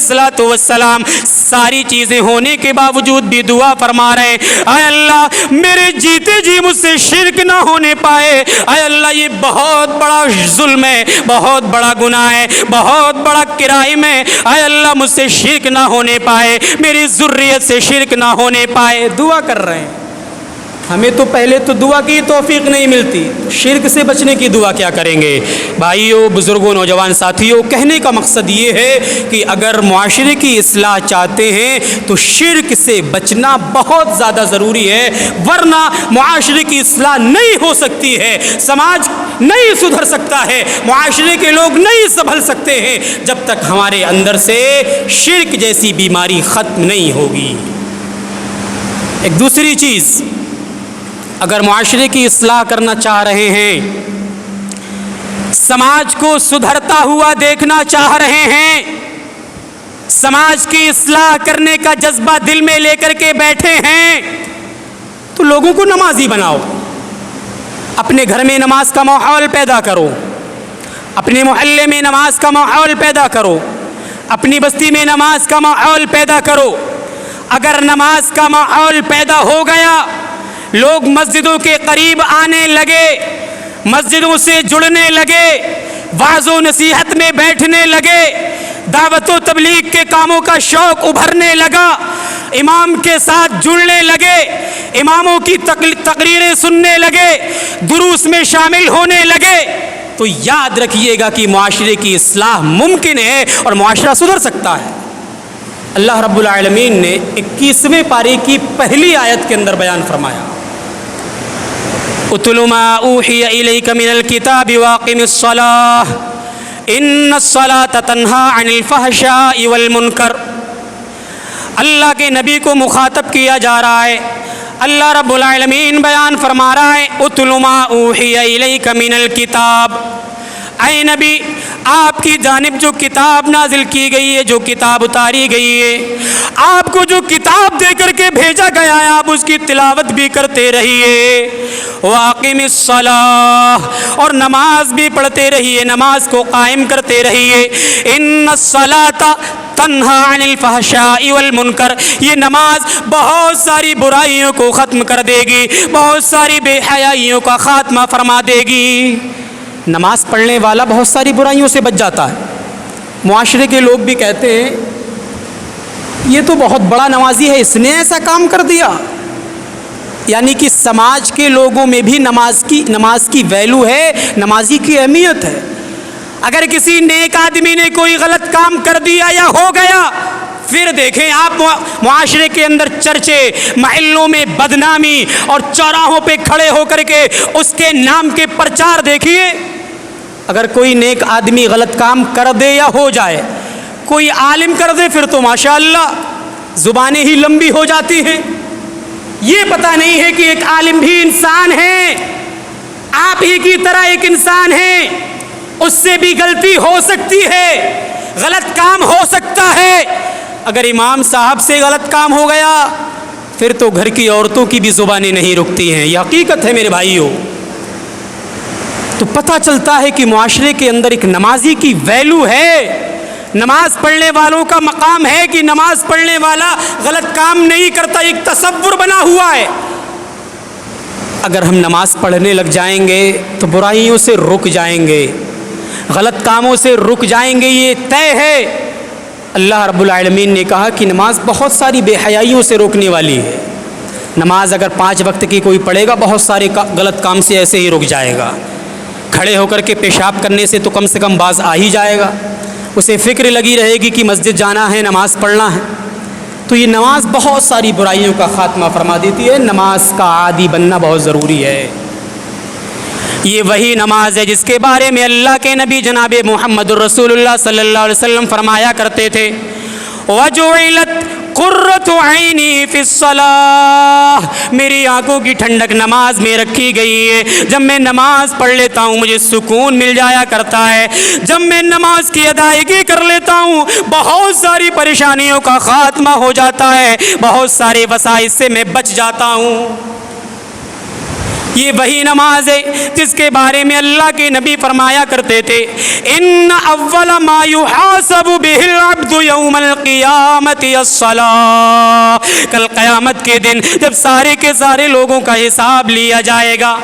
السلام، ساری چیزیں ہونے کے باوجود بھی دعا فرما رہے ہیں اے اللہ میرے جیتے جی مجھ سے شرک نہ ہونے پائے، اے اللہ یہ بہت بڑا ظلم ہے، بہت بڑا گناہ ہے، بہت بڑا کرائم ہے، اے اللہ مجھ سے شرک نہ ہونے پائے، میری ذریت سے شرک نہ ہونے پائے۔ دعا کر رہے ہیں۔ ہمیں تو پہلے تو دعا کی توفیق نہیں ملتی، شرک سے بچنے کی دعا کیا کریں گے؟ بھائیوں، بزرگوں، نوجوان ساتھیوں، کہنے کا مقصد یہ ہے کہ اگر معاشرے کی اصلاح چاہتے ہیں تو شرک سے بچنا بہت زیادہ ضروری ہے، ورنہ معاشرے کی اصلاح نہیں ہو سکتی ہے، سماج نہیں سدھر سکتا ہے، معاشرے کے لوگ نہیں سنبھل سکتے ہیں جب تک ہمارے اندر سے شرک جیسی بیماری ختم نہیں ہوگی۔ ایک دوسری چیز، اگر معاشرے کی اصلاح کرنا چاہ رہے ہیں، سماج کو سدھرتا ہوا دیکھنا چاہ رہے ہیں، سماج کی اصلاح کرنے کا جذبہ دل میں لے کر کے بیٹھے ہیں، تو لوگوں کو نمازی بناؤ، اپنے گھر میں نماز کا ماحول پیدا کرو، اپنے محلے میں نماز کا ماحول پیدا کرو، اپنی بستی میں نماز کا ماحول پیدا کرو، اگر نماز کا ماحول پیدا ہو گیا، لوگ مسجدوں کے قریب آنے لگے، مسجدوں سے جڑنے لگے، وعظ و نصیحت میں بیٹھنے لگے، دعوت و تبلیغ کے کاموں کا شوق ابھرنے لگا، امام کے ساتھ جڑنے لگے، اماموں کی تقریریں سننے لگے، دروس میں شامل ہونے لگے، تو یاد رکھیے گا کہ معاشرے کی اصلاح ممکن ہے اور معاشرہ سدھر سکتا ہے۔ اللہ رب العالمین نے 21ویں پارے کی پہلی آیت کے اندر بیان فرمایا، اتل ما اوحی الیک من الکتاب واقم الصلاۃ ان الصلاۃ تنہی عن الفحشاء والمنکر۔ اللہ کے نبی کو مخاطب کیا جا رہا ہے، اللہ رب العالمین بیان فرما رہا ہے، اتل ما اوحی الیک من الکتاب، اے نبی آپ کی جانب جو کتاب نازل کی گئی ہے، جو کتاب اتاری گئی ہے، آپ کو جو کتاب دے کر کے بھیجا گیا ہے، آپ اس کی تلاوت بھی کرتے رہیے، واقم الصلاۃ، اور نماز بھی پڑھتے رہیے، نماز کو قائم کرتے رہیے، ان الصلاۃ تنہی عن الفحشاء والمنکر، یہ نماز بہت ساری برائیوں کو ختم کر دے گی، بہت ساری بے حیائیوں کا خاتمہ فرما دے گی۔ نماز پڑھنے والا بہت ساری برائیوں سے بچ جاتا ہے۔ معاشرے کے لوگ بھی کہتے ہیں یہ تو بہت بڑا نمازی ہے، اس نے ایسا کام کر دیا، یعنی کہ سماج کے لوگوں میں بھی نماز کی ویلو ہے، نمازی کی اہمیت ہے۔ اگر کسی نیک آدمی نے کوئی غلط کام کر دیا یا ہو گیا، پھر دیکھیں آپ معاشرے کے اندر چرچے، محلوں میں بدنامی، اور چوراہوں پہ کھڑے ہو کر کے اس کے نام کے پرچار دیکھیے۔ اگر کوئی نیک آدمی غلط کام کر دے یا ہو جائے، کوئی عالم کر دے، پھر تو ماشاءاللہ زبانیں ہی لمبی ہو جاتی ہیں۔ یہ پتہ نہیں ہے کہ ایک عالم بھی انسان ہے، آپ ہی کی طرح ایک انسان ہے، اس سے بھی غلطی ہو سکتی ہے، غلط کام ہو سکتا ہے۔ اگر امام صاحب سے غلط کام ہو گیا، پھر تو گھر کی عورتوں کی بھی زبانیں نہیں رکتی ہیں، یہ حقیقت ہے میرے بھائیوں۔ تو پتہ چلتا ہے کہ معاشرے کے اندر ایک نمازی کی ویلو ہے، نماز پڑھنے والوں کا مقام ہے کہ نماز پڑھنے والا غلط کام نہیں کرتا، ایک تصور بنا ہوا ہے۔ اگر ہم نماز پڑھنے لگ جائیں گے تو برائیوں سے رک جائیں گے، غلط کاموں سے رک جائیں گے، یہ طے ہے۔ اللہ رب العالمین نے کہا کہ نماز بہت ساری بے حیائیوں سے روکنے والی ہے۔ نماز اگر 5 وقت کی کوئی پڑھے گا، بہت سارے غلط کام سے ایسے ہی رک جائے گا۔ کھڑے ہو کر کے پیشاب کرنے سے تو کم سے کم باز آ ہی جائے گا، اسے فکر لگی رہے گی کہ مسجد جانا ہے، نماز پڑھنا ہے۔ تو یہ نماز بہت ساری برائیوں کا خاتمہ فرما دیتی ہے۔ نماز کا عادی بننا بہت ضروری ہے۔ یہ وہی نماز ہے جس کے بارے میں اللہ کے نبی جناب محمد الرسول اللہ صلی اللہ علیہ وسلم فرمایا کرتے تھے، وَجُعِلَتْ قُرَّةُ عَيْنِي فِي الصَّلَاةِ، میری آنکھوں کی ٹھنڈک نماز میں رکھی گئی ہے۔ جب میں نماز پڑھ لیتا ہوں مجھے سکون مل جایا کرتا ہے، جب میں نماز کی ادائیگی کر لیتا ہوں بہت ساری پریشانیوں کا خاتمہ ہو جاتا ہے، بہت سارے وسائل سے میں بچ جاتا ہوں۔ یہ وہی نماز ہے جس کے بارے میں اللہ کے نبی فرمایا کرتے تھے، ان اول ما یحاسب بہ العبد یوم القیامت الصلاۃ، کل قیامت کے دن جب سارے کے سارے لوگوں کا حساب لیا جائے گا،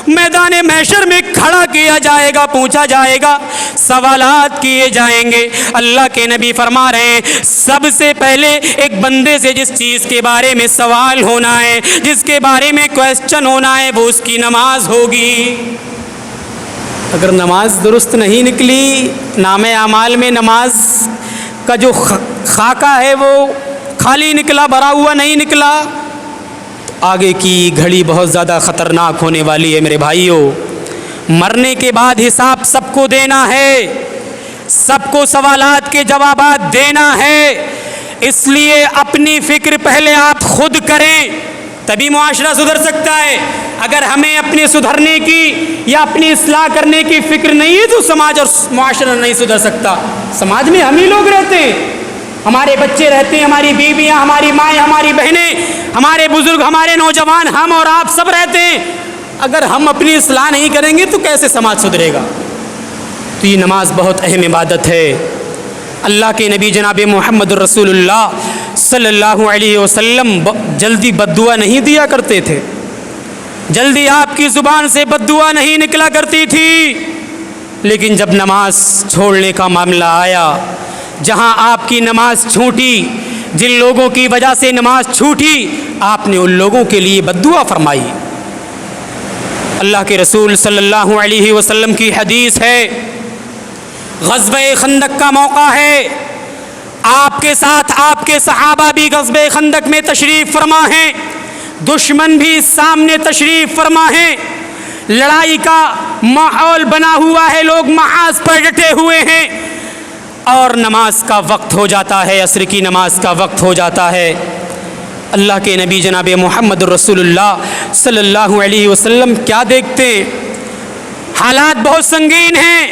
میدان محشر میں کھڑا کیا جائے گا، پوچھا جائے گا، سوالات کیے جائیں گے۔ اللہ کے نبی فرما رہے ہیں سب سے پہلے ایک بندے سے جس چیز کے بارے میں سوال ہونا ہے، جس کے بارے میں کویسچن ہونا ہے، وہ اس کی نماز ہوگی۔ اگر نماز درست نہیں نکلی، نام اعمال میں نماز کا جو خاکہ ہے وہ خالی نکلا، بھرا ہوا نہیں نکلا، آگے کی گھڑی بہت زیادہ خطرناک ہونے والی ہے میرے بھائیوں۔ مرنے کے بعد حساب سب کو دینا ہے، سب کو سوالات کے جوابات دینا ہے، اس لیے اپنی فکر پہلے آپ خود کریں، تبھی معاشرہ سدھر سکتا ہے۔ اگر ہمیں اپنے سدھرنے کی یا اپنی اصلاح کرنے کی فکر نہیں ہے تو سماج اور معاشرہ نہیں سدھر سکتا۔ سماج میں ہم ہی لوگ رہتے ہیں، ہمارے بچے رہتے ہیں، ہماری بیویاں، ہماری مائیں، ہماری بہنیں، ہمارے بزرگ، ہمارے نوجوان، ہم اور آپ سب رہتے ہیں۔ اگر ہم اپنی اصلاح نہیں کریں گے تو کیسے سماج سدھرے گا؟ تو یہ نماز بہت اہم عبادت ہے۔ اللہ کے نبی جناب محمد الرسول اللہ صلی اللہ علیہ وسلم جلدی بد دعا نہیں دیا کرتے تھے، جلدی آپ کی زبان سے بد دعا نہیں نکلا کرتی تھی، لیکن جب نماز چھوڑنے کا معاملہ آیا، جہاں آپ کی نماز چھوٹی، جن لوگوں کی وجہ سے نماز چھوٹی، آپ نے ان لوگوں کے لیے بد دعا فرمائی۔ اللہ کے رسول صلی اللہ علیہ وسلم کی حدیث ہے، غزوہ خندق کا موقع ہے، آپ کے ساتھ آپ کے صحابہ بھی غزوہ خندق میں تشریف فرما ہیں، دشمن بھی سامنے تشریف فرما ہیں، لڑائی کا ماحول بنا ہوا ہے، لوگ محاذ پر ڈٹے ہوئے ہیں، اور نماز کا وقت ہو جاتا ہے، عصر کی نماز کا وقت ہو جاتا ہے۔ اللہ کے نبی جناب محمد رسول اللہ صلی اللہ علیہ وسلم کیا دیکھتے ہیں؟ حالات بہت سنگین ہیں،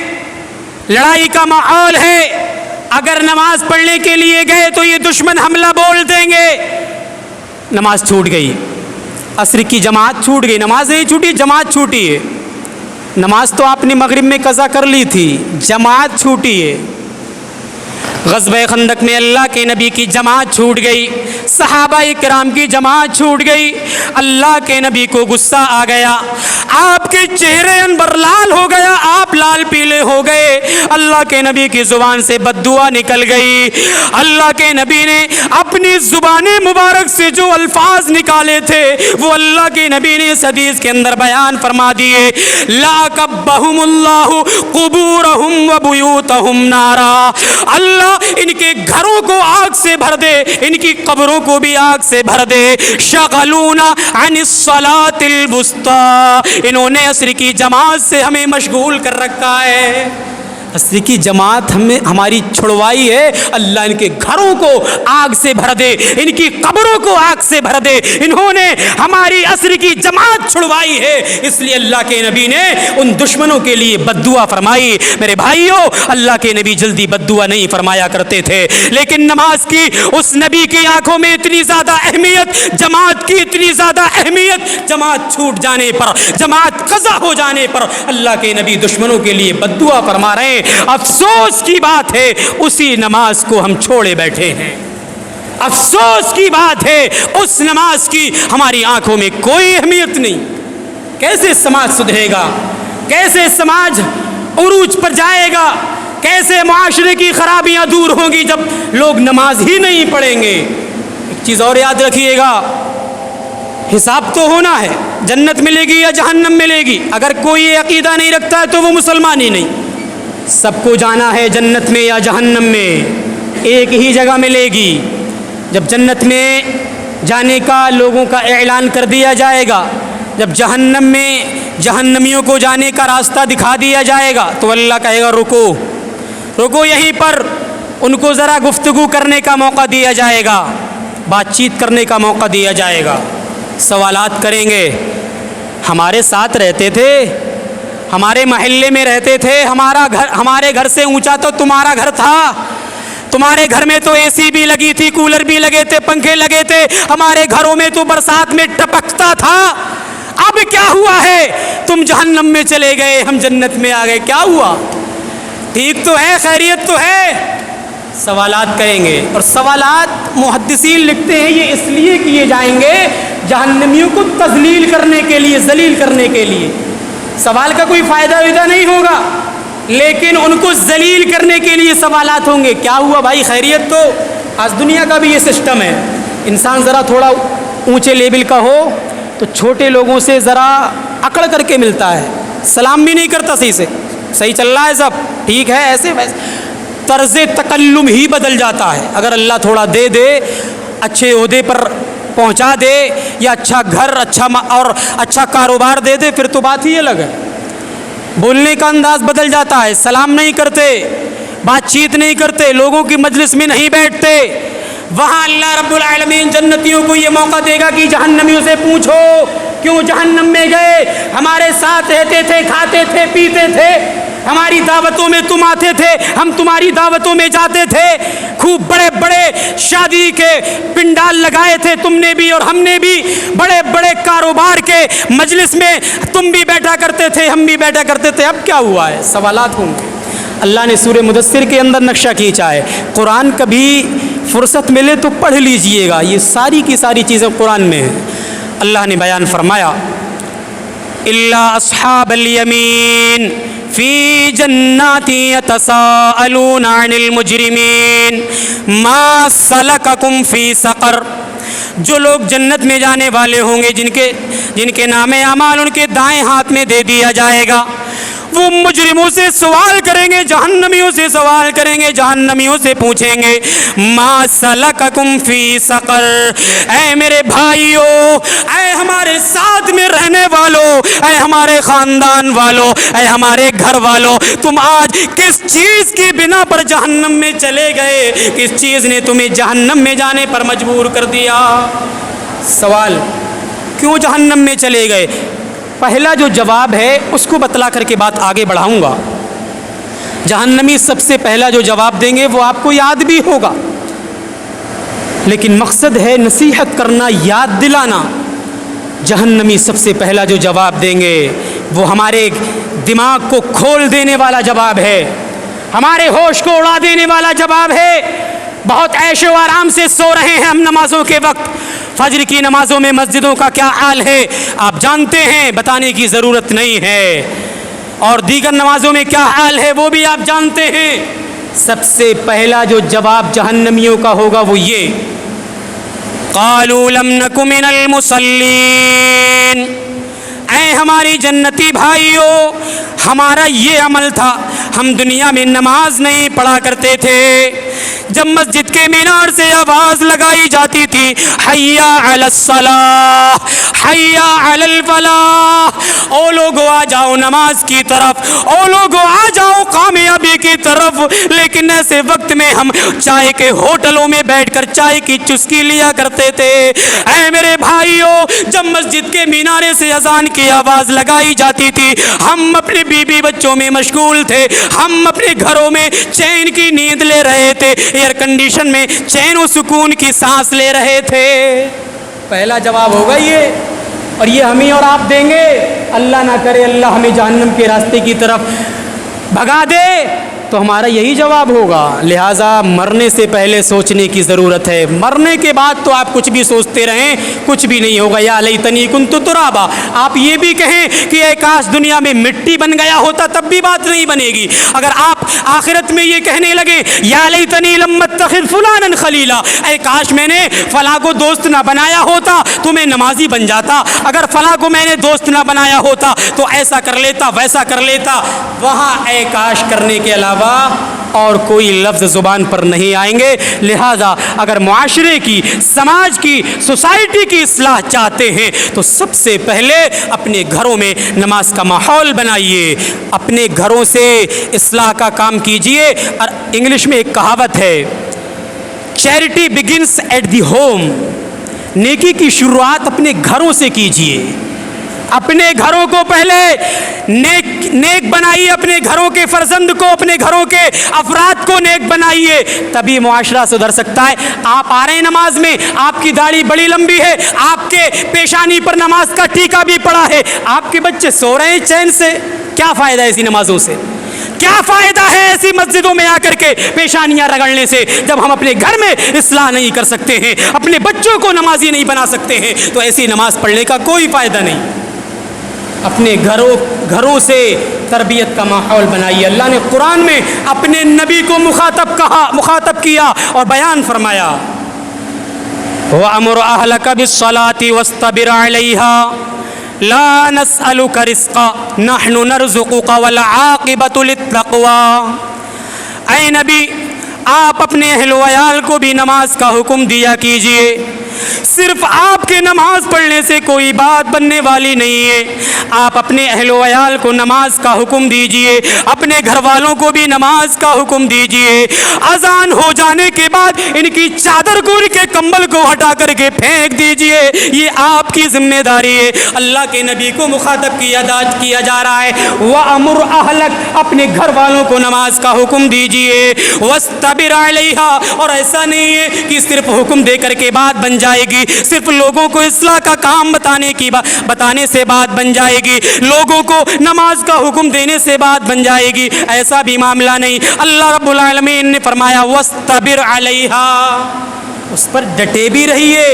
لڑائی کا ماحول ہے، اگر نماز پڑھنے کے لیے گئے تو یہ دشمن حملہ بول دیں گے۔ نماز چھوٹ گئی، عصر کی جماعت چھوٹ گئی، نماز نہیں چھوٹی، جماعت چھوٹی ہے۔ نماز تو آپ نے مغرب میں قضا کر لی تھی، جماعت چھوٹی ہے۔ غزوہ خندق میں اللہ کے نبی کی جماعت چھوٹ گئی، صحابہ کرام کی جماعت چھوٹ گئی، اللہ کے نبی کو غصہ آ گیا، آپ کے چہرے انبر لال ہو گیا، آپ لال پیلے ہو گئے، اللہ کے نبی کی زبان سے بد دعا نکل گئی۔ اللہ کے نبی نے اپنی زبان مبارک سے جو الفاظ نکالے تھے وہ اللہ کے نبی نے اس حدیث کے اندر بیان فرما دیے، لا کبہم اللہ قبورہم و بیوتہم نارا، اللہ ان کے گھروں کو آگ سے بھر دے، ان کی قبروں کو بھی آگ سے بھر دے۔ شغلونا عن الصلاۃ الوسطی، انہوں نے عصر کی جماعت سے ہمیں مشغول کر رکھا ہے، عصر کی جماعت ہماری چھڑوائی ہے، اللہ ان کے گھروں کو آگ سے بھر دے، ان کی قبروں کو آگ سے بھر دے، انہوں نے ہماری عصر کی جماعت چھڑوائی ہے، اس لیے اللہ کے نبی نے ان دشمنوں کے لیے بد دعا فرمائی۔ میرے بھائیوں، اللہ کے نبی جلدی بد دعا نہیں فرمایا کرتے تھے، لیکن نماز کی اس نبی کی آنکھوں میں اتنی زیادہ اہمیت، جماعت کی اتنی زیادہ اہمیت، جماعت چھوٹ جانے پر، جماعت قضا ہو جانے پر اللہ کے نبی دشمنوں کے لیے بد دعا فرما رہے ہیں۔ افسوس کی بات ہے اسی نماز کو ہم چھوڑے بیٹھے ہیں، افسوس کی بات ہے اس نماز کی ہماری آنکھوں میں کوئی اہمیت نہیں۔ کیسے سماج سدھرے گا؟ کیسے سماج عروج پر جائے گا؟ کیسے معاشرے کی خرابیاں دور ہوں گی جب لوگ نماز ہی نہیں پڑھیں گے؟ ایک چیز اور یاد رکھیے گا، حساب تو ہونا ہے، جنت ملے گی یا جہنم ملے گی، اگر کوئی یہ عقیدہ نہیں رکھتا ہے تو وہ مسلمان ہی نہیں۔ سب کو جانا ہے جنت میں یا جہنم میں، ایک ہی جگہ ملے گی۔ جب جنت میں جانے کا لوگوں کا اعلان کر دیا جائے گا، جب جہنم میں جہنمیوں کو جانے کا راستہ دکھا دیا جائے گا تو اللہ کہے گا رکو رکو، یہیں پر ان کو ذرا گفتگو کرنے کا موقع دیا جائے گا، بات چیت کرنے کا موقع دیا جائے گا، سوالات کریں گے۔ ہمارے ساتھ رہتے تھے، ہمارے محلے میں رہتے تھے، ہمارے گھر سے اونچا تو تمہارا گھر تھا، تمہارے گھر میں تو اے سی بھی لگی تھی، کولر بھی لگے تھے، پنکھے لگے تھے، ہمارے گھروں میں تو برسات میں ٹپکتا تھا، اب کیا ہوا ہے؟ تم جہنم میں چلے گئے، ہم جنت میں آ گئے، کیا ہوا؟ ٹھیک تو ہے، خیریت تو ہے؟ سوالات کریں گے، اور سوالات محدثین لکھتے ہیں یہ اس لیے کیے جائیں گے جہنمیوں کو تذلیل کرنے کے لیے، ذلیل کرنے کے لیے۔ سوال کا کوئی فائدہ نہیں ہوگا، لیکن ان کو ذلیل کرنے کے لیے سوالات ہوں گے۔ کیا ہوا بھائی، خیریت؟ تو آج دنیا کا بھی یہ سسٹم ہے، انسان ذرا تھوڑا اونچے لیول کا ہو تو چھوٹے لوگوں سے ذرا اکڑ کر کے ملتا ہے، سلام بھی نہیں کرتا صحیح سے، صحیح چل رہا ہے سب ٹھیک ہے، ایسے ویسے طرز تکلم ہی بدل جاتا ہے۔ اگر اللہ تھوڑا دے دے، اچھے عہدے پر پہنچا دے، یا اچھا گھر، اچھا کاروبار دے دے، پھر تو بات ہی الگ ہے، بولنے کا انداز بدل جاتا ہے، سلام نہیں کرتے، بات چیت نہیں کرتے، لوگوں کی مجلس میں نہیں بیٹھتے۔ وہاں اللہ رب العالمین جنتیوں کو یہ موقع دے گا کہ جہنمیوں سے پوچھو کیوں جہنم میں گئے؟ ہمارے ساتھ رہتے تھے، کھاتے تھے، پیتے تھے، ہماری دعوتوں میں تم آتے تھے، ہم تمہاری دعوتوں میں جاتے تھے، خوب بڑے بڑے شادی کے پنڈال لگائے تھے تم نے بھی اور ہم نے بھی، بڑے بڑے کاروبار کے مجلس میں تم بھی بیٹھا کرتے تھے، ہم بھی بیٹھا کرتے تھے، اب کیا ہوا ہے؟ سوالات ہوں گے۔ اللہ نے سورہ مدثر کے اندر نقشہ کھینچا ہے، قرآن کبھی فرصت ملے تو پڑھ لیجئے گا، یہ ساری کی ساری چیزیں قرآن میں ہیں۔ اللہ نے بیان فرمایا الا اصحاب الیمین فی جنات یتساءلون عن المجرمین ما سلککم فی سقر، جو لوگ جنت میں جانے والے ہوں گے جن کے نام اعمال ان کے دائیں ہاتھ میں دے دیا جائے گا، وہ مجرموں سے سوال کریں گے، جہنمیوں سے سوال کریں گے، جہنمیوں سے پوچھیں گے ما سلککم فی سقر، اے میرے بھائیو، اے ہمارے ساتھ میں رہنے والوں، اے ہمارے خاندان والوں، اے ہمارے گھر والوں، تم آج کس چیز کی بنا پر جہنم میں چلے گئے؟ کس چیز نے تمہیں جہنم میں جانے پر مجبور کر دیا؟ سوال، کیوں جہنم میں چلے گئے؟ پہلا جو جواب ہے اس کو بتلا کر کے بات آگے بڑھاؤں گا۔ جہنمی سب سے پہلا جو جواب دیں گے وہ آپ کو یاد بھی ہوگا، لیکن مقصد ہے نصیحت کرنا، یاد دلانا۔ جہنمی سب سے پہلا جو جواب دیں گے وہ ہمارے دماغ کو کھول دینے والا جواب ہے، ہمارے ہوش کو اڑا دینے والا جواب ہے۔ بہت عیش و آرام سے سو رہے ہیں ہم نمازوں کے وقت، فجر کی نمازوں میں مسجدوں کا کیا حال ہے آپ جانتے ہیں، بتانے کی ضرورت نہیں ہے، اور دیگر نمازوں میں کیا حال ہے وہ بھی آپ جانتے ہیں۔ سب سے پہلا جو جواب جہنمیوں کا ہوگا وہ یہ، قالوا لم نک من المصلین، اے ہماری جنتی بھائیو، ہمارا یہ عمل تھا، ہم دنیا میں نماز نہیں پڑھا کرتے تھے، جب مسجد کے مینار سے آواز لگائی جاتی تھی حی علی الصلاۃ حی علی الفلاح، او لوگو آ جاؤ نماز کی طرف، او لوگو آ جاؤ کامیابی کی طرف، لیکن ایسے وقت میں ہم چائے کے ہوٹلوں میں بیٹھ کر چائے کی چسکی لیا کرتے تھے۔ اے میرے بھائیو، جب مسجد کے مینارے سے اذان کی آواز لگائی جاتی تھی ہم اپنے بیوی بچوں میں مشغول تھے، ہم اپنے گھروں میں چین کی نیند لے رہے تھے، ایئر کنڈیشن میں چین و سکون کی سانس لے رہے تھے۔ پہلا جواب ہوگا یہ، اور یہ ہمیں اور آپ دیں گے۔ اللہ نہ کرے اللہ ہمیں جہنم کے راستے کی طرف بھگا دے تو ہمارا یہی جواب ہوگا۔ لہٰذا مرنے سے پہلے سوچنے کی ضرورت ہے، مرنے کے بعد تو آپ کچھ بھی سوچتے رہیں کچھ بھی نہیں ہوگا۔ یا لیتنی کنت ترابا، آپ یہ بھی کہیں کہ اے کاش دنیا میں مٹی بن گیا ہوتا تب بھی بات نہیں بنے گی۔ اگر آپ آخرت میں یہ کہنے لگے یا لیتنی لم اتخذ فلانا خلیلا، اے کاش میں نے فلاں کو دوست نہ بنایا ہوتا تو میں نمازی بن جاتا، اگر فلاں کو میں نے دوست نہ بنایا ہوتا تو ایسا کر لیتا ویسا کر لیتا، وہاں اے کاش کرنے کے علاوہ اور کوئی لفظ زبان پر نہیں آئیں گے۔ لہذا اگر معاشرے کی، سماج کی، سوسائٹی کی اصلاح چاہتے ہیں تو سب سے پہلے اپنے گھروں میں نماز کا ماحول بنائیے، اپنے گھروں سے اصلاح کا کام کیجیے۔ اور انگلش میں ایک کہاوت ہے، charity begins at the home, نیکی کی شروعات اپنے گھروں سے کیجیے۔ اپنے گھروں کو پہلے نیک بنائیے، اپنے گھروں کے فرزند کو، اپنے گھروں کے افراد کو نیک بنائیے، تبھی معاشرہ سدھر سکتا ہے۔ آپ آ رہے ہیں نماز میں، آپ کی داڑھی بڑی لمبی ہے، آپ کے پیشانی پر نماز کا ٹیکا بھی پڑا ہے، آپ کے بچے سو رہے ہیں چین سے، کیا فائدہ ہے ایسی نمازوں سے؟ کیا فائدہ ہے ایسی مسجدوں میں آ کر کے پیشانیاں رگڑنے سے، جب ہم اپنے گھر میں اصلاح نہیں کر سکتے ہیں، اپنے بچوں کو نمازی نہیں بنا سکتے ہیں، تو ایسی نماز پڑھنے کا کوئی فائدہ نہیں۔ اپنے گھروں سے تربیت کا ماحول بنائیے۔ اللہ نے قرآن میں اپنے نبی کو مخاطب کیا اور بیان فرمایا، وَأَمُرْ أَهْلَكَ بِالصَّلَاةِ وَاسْتَبِرْ عَلَيْهَا لَا نَسْأَلُكَ رِزْقًا نَحْنُ نَرْزُقُكَ وَالْعَاقِبَةُ لِلتَّقْوَىٰ۔ اے نبی، آپ اپنے اہل و عیال کو بھی نماز کا حکم دیا کیجیے۔ صرف آپ کے نماز پڑھنے سے کوئی بات بننے والی نہیں ہے، آپ اپنے اہل و عیال کو نماز کا حکم دیجئے، اپنے گھر والوں کو بھی نماز کا حکم دیجئے۔ اذان ہو جانے کے بعد ان کی چادر کو، ان کے کمبل کو ہٹا کر کے پھینک دیجئے، یہ آپ کی ذمہ داری ہے۔ اللہ کے نبی کو مخاطب کیا جا رہا ہے، وَأَمُرْ أَهْلَكَ، اپنے گھر والوں کو نماز کا حکم دیجئے، وَاسْتَبِرْ عَلَيْهَا. اور ایسا نہیں ہے کہ صرف حکم دے کر کے بات بن جائے گی، صرف لوگوں کو اصلاح کا کام بتانے سے بات بن جائے گی، لوگوں کو نماز کا حکم دینے سے بات بن جائے گی، ایسا بھی معاملہ نہیں. اللہ رب العالمین نے فرمایا وَاسْتَبِرْ عَلَيْهَا، اس پر ڈٹے بھی رہیے،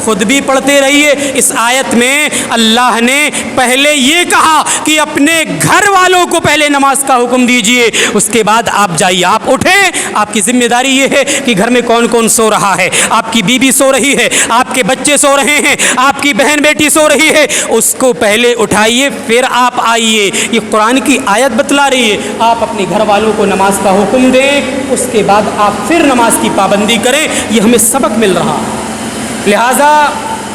خود بھی پڑھتے رہیے. اس آیت میں اللہ نے پہلے یہ کہا کہ اپنے گھر والوں کو پہلے نماز کا حکم دیجئے، اس کے بعد آپ جائیے، آپ اٹھیں. آپ کی ذمہ داری یہ ہے کہ گھر میں کون کون سو رہا ہے. آپ کی بیوی سو رہی ہے، آپ کے بچے سو رہے ہیں، آپ کی بہن بیٹی سو رہی ہے، اس کو پہلے اٹھائیے پھر آپ آئیے. یہ قرآن کی آیت بتلا رہی ہے. آپ اپنے گھر والوں کو نماز کا حکم دیں، اس کے بعد آپ پھر نماز کی پابندی کریں. یہ ہمیں سبق مل رہا. لہٰذا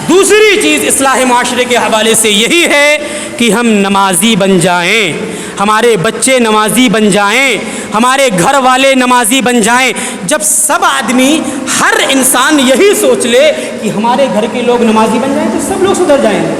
دوسری چیز اصلاح معاشرے کے حوالے سے یہی ہے کہ ہم نمازی بن جائیں، ہمارے بچے نمازی بن جائیں، ہمارے گھر والے نمازی بن جائیں. جب سب آدمی، ہر انسان یہی سوچ لے کہ ہمارے گھر کے لوگ نمازی بن جائیں تو سب لوگ سدھر جائیں گے،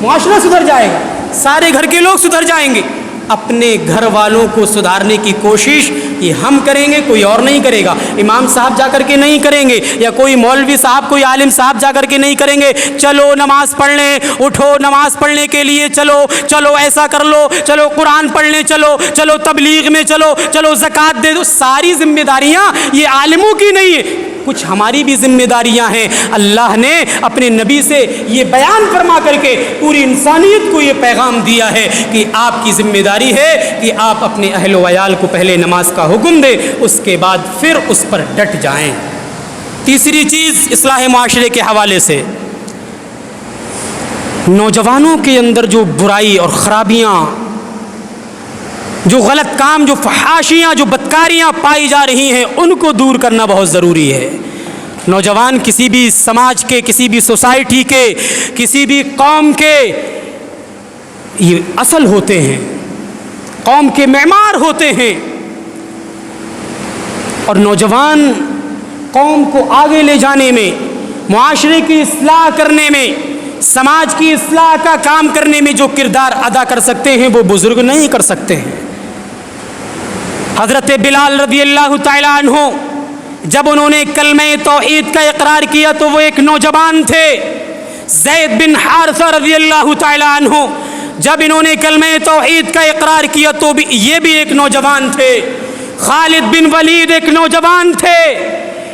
معاشرہ سدھر جائے گا، سارے گھر کے لوگ سدھر جائیں گے. اپنے گھر والوں کو سدھارنے کی کوشش یہ ہم کریں گے، کوئی اور نہیں کرے گا. امام صاحب جا کر کے نہیں کریں گے، یا کوئی مولوی صاحب، کوئی عالم صاحب جا کر کے نہیں کریں گے. چلو نماز پڑھ لیں، اٹھو نماز پڑھنے کے لیے چلو، چلو ایسا کر لو، چلو قرآن پڑھ لیں، چلو چلو تبلیغ میں چلو، چلو زکوٰۃ دے دو. ساری ذمہ داریاں یہ عالموں کی نہیں ہے، کچھ ہماری بھی ذمہ داریاں ہیں. اللہ نے اپنے نبی سے یہ بیان فرما کر کے پوری انسانیت کو یہ پیغام دیا ہے کہ آپ کی ذمہ داری ہے کہ آپ اپنے اہل و عیال کو پہلے نماز کا حکم دیں، اس کے بعد پھر اس پر ڈٹ جائیں. تیسری چیز اصلاح معاشرے کے حوالے سے، نوجوانوں کے اندر جو برائی اور خرابیاں، جو غلط کام، جو فحاشیاں، جو بدکاریاں پائی جا رہی ہیں، ان کو دور کرنا بہت ضروری ہے. نوجوان کسی بھی سماج کے، کسی بھی سوسائٹی کے، کسی بھی قوم کے یہ اصل ہوتے ہیں، قوم کے معمار ہوتے ہیں. اور نوجوان قوم کو آگے لے جانے میں، معاشرے کی اصلاح کرنے میں، سماج کی اصلاح کا کام کرنے میں جو کردار ادا کر سکتے ہیں وہ بزرگ نہیں کر سکتے ہیں. حضرت بلال رضی اللہ تعالیٰ عنہ جب انہوں نے کلمہ توحید کا اقرار کیا تو وہ ایک نوجوان تھے. زید بن حارثہ رضی اللہ تعالیٰ عنہ جب انہوں نے کلمہ توحید کا اقرار کیا تو یہ بھی ایک نوجوان تھے. خالد بن ولید ایک نوجوان تھے.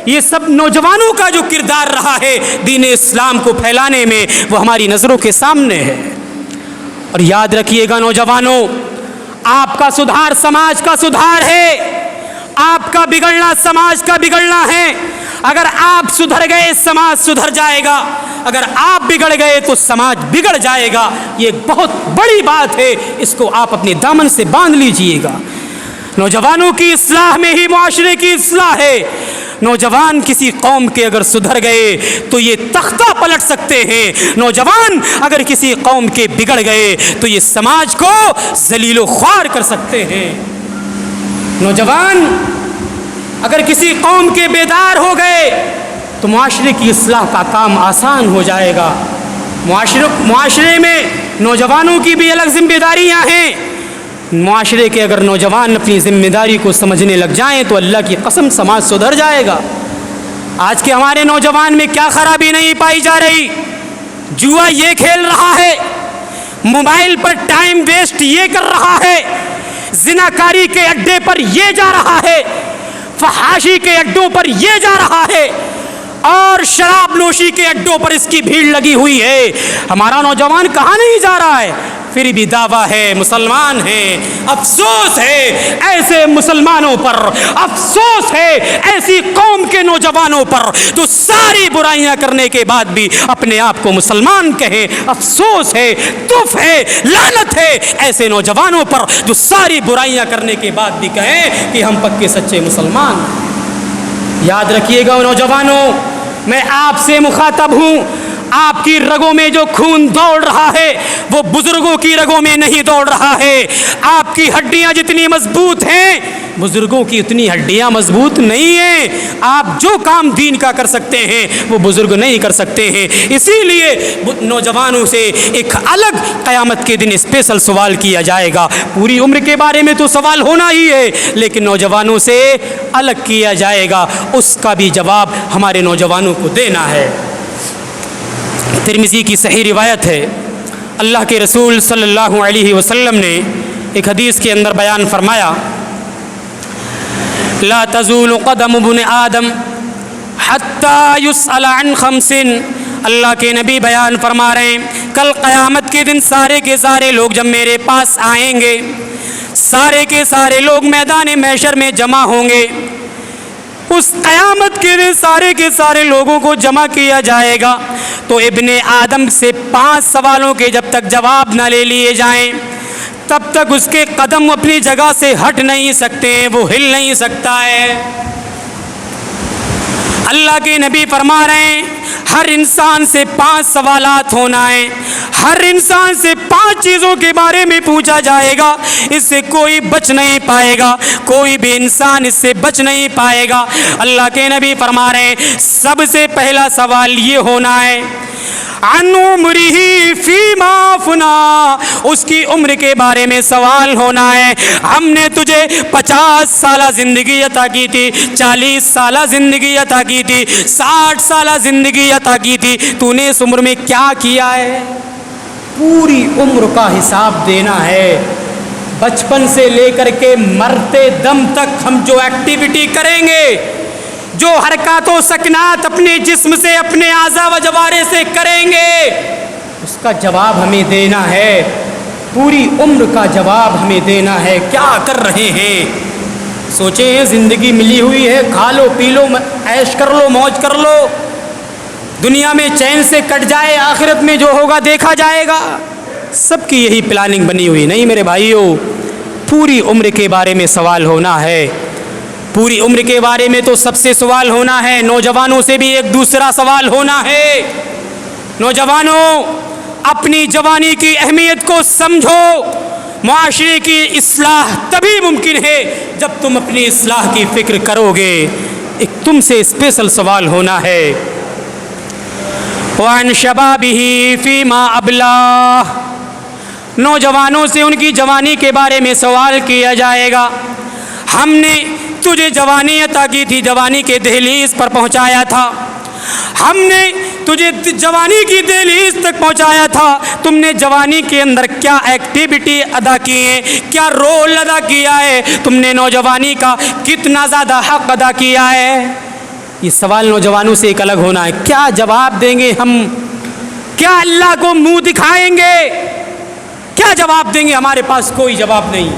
یہ سب نوجوانوں کا جو کردار رہا ہے دین اسلام کو پھیلانے میں وہ ہماری نظروں کے سامنے ہے. اور یاد رکھیے گا نوجوانوں، آپ کا سدھار سماج کا سدھار ہے، آپ کا بگڑنا سماج کا بگڑنا ہے. اگر آپ سدھر گئے سماج سدھر جائے گا، اگر آپ بگڑ گئے تو سماج بگڑ جائے گا. یہ بہت بڑی بات ہے، اس کو آپ اپنے دامن سے باندھ لیجئے گا. نوجوانوں کی اصلاح میں ہی معاشرے کی اصلاح ہے. نوجوان کسی قوم کے اگر سدھر گئے تو یہ تختہ پلٹ سکتے ہیں. نوجوان اگر کسی قوم کے بگڑ گئے تو یہ سماج کو ذلیل و خوار کر سکتے ہیں. نوجوان اگر کسی قوم کے بیدار ہو گئے تو معاشرے کی اصلاح کا کام آسان ہو جائے گا. معاشرے میں نوجوانوں کی بھی الگ ذمہ داریاں ہیں. معاشرے کے اگر نوجوان اپنی ذمہ داری کو سمجھنے لگ جائیں تو اللہ کی قسم سماج سدھر جائے گا. آج کے ہمارے نوجوان میں کیا خرابی نہیں پائی جا رہی؟ جوا یہ کھیل رہا ہے، موبائل پر ٹائم ویسٹ یہ کر رہا ہے، زناکاری کے اڈے پر یہ جا رہا ہے، فحاشی کے اڈوں پر یہ جا رہا ہے، اور شراب نوشی کے اڈوں پر اس کی بھیڑ لگی ہوئی ہے. ہمارا نوجوان کہاں نہیں جا رہا ہے، پھر بھی دعویٰ ہے مسلمان ہیں. افسوس ہے ایسے مسلمانوں پر، افسوس ہے ایسی قوم کے نوجوانوں پر جو ساری برائیاں کرنے کے بعد بھی اپنے آپ کو مسلمان کہیں. افسوس ہے، تف ہے، لعنت ہے ایسے نوجوانوں پر جو ساری برائیاں کرنے کے بعد بھی کہیں کہ ہم پکے سچے مسلمان. یاد رکھیے گا نوجوانوں، میں آپ سے مخاطب ہوں، آپ کی رگوں میں جو خون دوڑ رہا ہے وہ بزرگوں کی رگوں میں نہیں دوڑ رہا ہے. آپ کی ہڈیاں جتنی مضبوط ہیں بزرگوں کی اتنی ہڈیاں مضبوط نہیں ہیں. آپ جو کام دین کا کر سکتے ہیں وہ بزرگ نہیں کر سکتے ہیں. اسی لیے نوجوانوں سے ایک الگ قیامت کے دن اسپیشل سوال کیا جائے گا. پوری عمر کے بارے میں تو سوال ہونا ہی ہے لیکن نوجوانوں سے الگ کیا جائے گا. اس کا بھی جواب ہمارے نوجوانوں کو دینا ہے. ترمذی کی صحیح روایت ہے, اللہ کے رسول صلی اللہ علیہ وسلم نے ایک حدیث کے اندر بیان فرمایا, لا تزول قدم ابن آدم حتی یسأل عن خمس. اللہ کے نبی بیان فرما رہے ہیں کل قیامت کے دن سارے کے سارے لوگ جب میرے پاس آئیں گے, سارے کے سارے لوگ میدان محشر میں جمع ہوں گے. اس قیامت کے دن سارے کے سارے لوگوں کو جمع کیا جائے گا تو ابن آدم سے 5 سوالوں کے جب تک جواب نہ لے لیے جائیں تب تک اس کے قدم اپنی جگہ سے ہٹ نہیں سکتے ہیں, وہ ہل نہیں سکتا ہے. اللہ کے نبی فرما رہے ہیں ہر انسان سے 5 سوالات ہونا ہے. ہر انسان سے 5 چیزوں کے بارے میں پوچھا جائے گا. اس سے کوئی بچ نہیں پائے گا, کوئی بھی انسان اس سے بچ نہیں پائے گا. اللہ کے نبی فرما رہے ہیں سب سے پہلا سوال یہ ہونا ہے عن عمرہ فیما افنا. اس کی عمر کے بارے میں سوال ہونا ہے. ہم نے تجھے 50 سالہ زندگی عطا کی تھی, 40 سالہ زندگی عطا کی تھی, 60 سالہ زندگی عطا کی تھی, تو نے اس عمر میں کیا کیا ہے؟ پوری عمر کا حساب دینا ہے. بچپن سے لے کر کے مرتے دم تک ہم جو ایکٹیویٹی کریں گے, جو حرکات و سکنات اپنے جسم سے اپنے اعضاء و جوارے سے کریں گے, اس کا جواب ہمیں دینا ہے. پوری عمر کا جواب ہمیں دینا ہے. کیا کر رہے ہیں؟ سوچیں ہیں زندگی ملی ہوئی ہے, کھا لو پی لو عیش کر لو موج کر لو, دنیا میں چین سے کٹ جائے, آخرت میں جو ہوگا دیکھا جائے گا. سب کی یہی پلاننگ بنی ہوئی. نہیں میرے بھائیوں, پوری عمر کے بارے میں سوال ہونا ہے. پوری عمر کے بارے میں تو سب سے سوال ہونا ہے. نوجوانوں سے بھی ایک دوسرا سوال ہونا ہے. نوجوانوں اپنی جوانی کی اہمیت کو سمجھو. معاشرے کی اصلاح تبھی ممکن ہے جب تم اپنی اصلاح کی فکر کرو گے. ایک تم سے اسپیشل سوال ہونا ہے وعن شبابہ فیما ابلاہ. نوجوانوں سے ان کی جوانی کے بارے میں سوال کیا جائے گا. ہم نے تجھے جوانی عطا کی تھی, جوانی کے دہلیز پر پہنچایا تھا. ہم نے تجھے جوانی کی دہلیز تک پہنچایا تھا. تم نے جوانی کے اندر کیا ایکٹیویٹی ادا کی ہے, کیا رول ادا کیا ہے, تم نے نوجوانی کا کتنا زیادہ حق ادا کیا ہے. یہ سوال نوجوانوں سے ایک الگ ہونا ہے. کیا جواب دیں گے ہم؟ کیا اللہ کو منہ دکھائیں گے؟ کیا جواب دیں گے؟ ہمارے پاس کوئی جواب نہیں.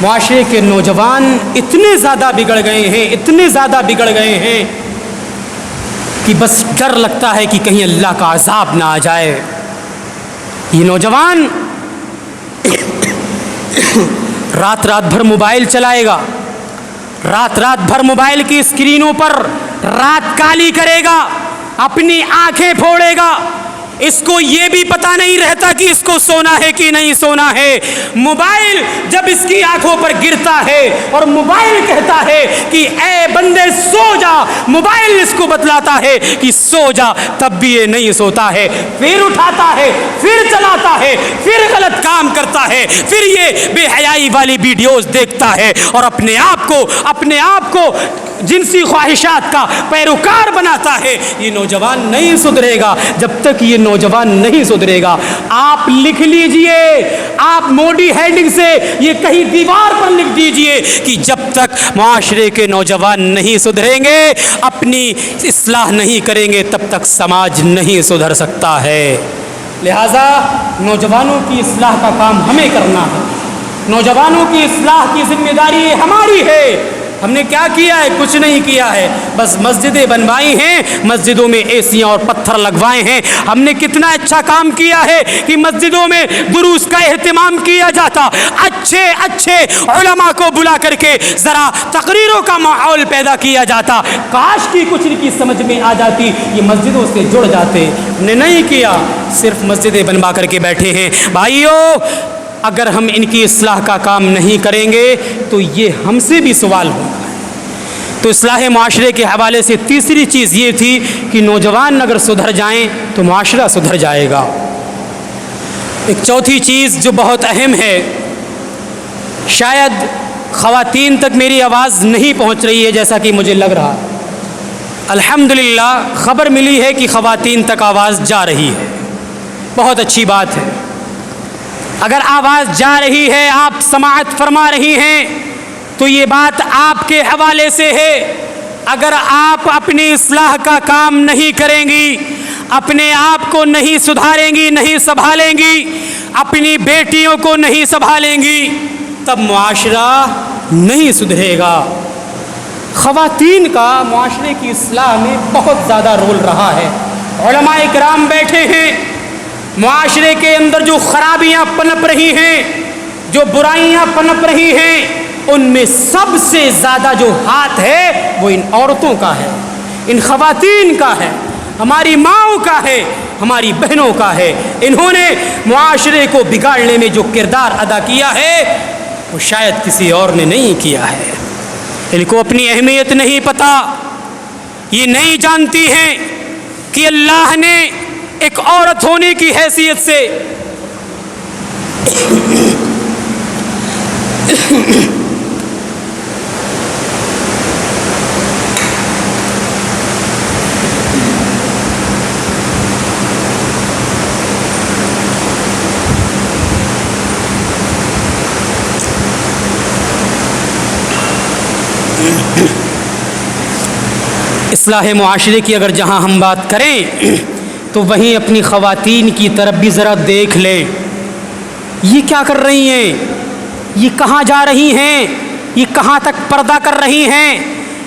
معاشرے کے نوجوان اتنے زیادہ بگڑ گئے ہیں, اتنے زیادہ بگڑ گئے ہیں کہ بس ڈر لگتا ہے کہ کہیں اللہ کا عذاب نہ آ جائے. یہ نوجوان رات رات بھر موبائل چلائے گا, رات رات بھر موبائل کی اسکرینوں پر رات کالی کرے گا, اپنی آنکھیں پھوڑے گا. اس کو یہ بھی پتہ نہیں رہتا کہ اس کو سونا ہے کہ نہیں سونا ہے. موبائل جب اس کی آنکھوں پر گرتا ہے اور موبائل کہتا ہے کہ اے بندے سو جا, موبائل اس کو بتلاتا ہے کہ سو جا, تب بھی یہ نہیں سوتا ہے. پھر اٹھاتا ہے, پھر چلاتا ہے, پھر غلط کام کرتا ہے, پھر یہ بے حیائی والی ویڈیوز دیکھتا ہے اور اپنے آپ کو جنسی خواہشات کا پیروکار بناتا ہے. یہ نوجوان نہیں سدھرے گا جب تک یہ نوجوان نہیں سدھرے گا. آپ لکھ لیجئے, آپ موڈی ہیڈنگ سے یہ کہیں دیوار پر لکھ دیجئے کہ جب تک معاشرے کے نوجوان نہیں سدھریں گے, اپنی اصلاح نہیں کریں گے, تب تک سماج نہیں سدھر سکتا ہے. لہذا نوجوانوں کی اصلاح کا کام ہمیں کرنا ہے. نوجوانوں کی اصلاح کی ذمہ داری ہماری ہے. ہم نے کیا کیا ہے؟ کچھ نہیں کیا ہے، بس مسجدیں بنوائی ہیں، مسجدوں میں ایسیاں اور پتھر لگوائے ہیں۔ ہم نے کتنا اچھا کام کیا ہے کہ مسجدوں میں دروس کا اہتمام کیا جاتا، اچھے اچھے علماء کو بلا کر کے ذرا تقریروں کا ماحول پیدا کیا جاتا۔ کاش کی کچھ کی سمجھ میں آ جاتی، یہ مسجدوں سے جڑ جاتے۔ ہم نے نہیں کیا، صرف مسجدیں بنوا کر کے بیٹھے ہیں۔ بھائیو، اگر ہم ان کی اصلاح کا کام نہیں کریں گے تو یہ ہم سے بھی سوال ہوگا۔ تو اصلاح معاشرے کے حوالے سے تیسری چیز یہ تھی کہ نوجوان اگر سدھر جائیں تو معاشرہ سدھر جائے گا۔ ایک چوتھی چیز جو بہت اہم ہے، شاید خواتین تک میری آواز نہیں پہنچ رہی ہے جیسا کہ مجھے لگ رہا، الحمدللہ خبر ملی ہے کہ خواتین تک آواز جا رہی ہے، بہت اچھی بات ہے۔ اگر آواز جا رہی ہے، آپ سماعت فرما رہی ہیں، تو یہ بات آپ کے حوالے سے ہے۔ اگر آپ اپنی اصلاح کا کام نہیں کریں گی، اپنے آپ کو نہیں سدھاریں گی، نہیں سنبھالیں گی، اپنی بیٹیوں کو نہیں سنبھالیں گی، تب معاشرہ نہیں سدھرے گا۔ خواتین کا معاشرے کی اصلاح میں بہت زیادہ رول رہا ہے۔ علماء کرام بیٹھے ہیں، معاشرے کے اندر جو خرابیاں پنپ رہی ہیں، جو برائیاں پنپ رہی ہیں، ان میں سب سے زیادہ جو ہاتھ ہے وہ ان عورتوں کا ہے، ان خواتین کا ہے، ہماری ماؤں کا ہے، ہماری بہنوں کا ہے۔ انہوں نے معاشرے کو بگاڑنے میں جو کردار ادا کیا ہے وہ شاید کسی اور نے نہیں کیا ہے۔ ان کو اپنی اہمیت نہیں پتہ، یہ نہیں جانتی ہیں کہ اللہ نے ایک عورت ہونے کی حیثیت سے اصلاح معاشرے کی اگر جہاں ہم بات کریں تو وہیں اپنی خواتین کی طرف بھی ذرا دیکھ لیں۔ یہ کیا کر رہی ہیں؟ یہ کہاں جا رہی ہیں؟ یہ کہاں تک پردہ کر رہی ہیں؟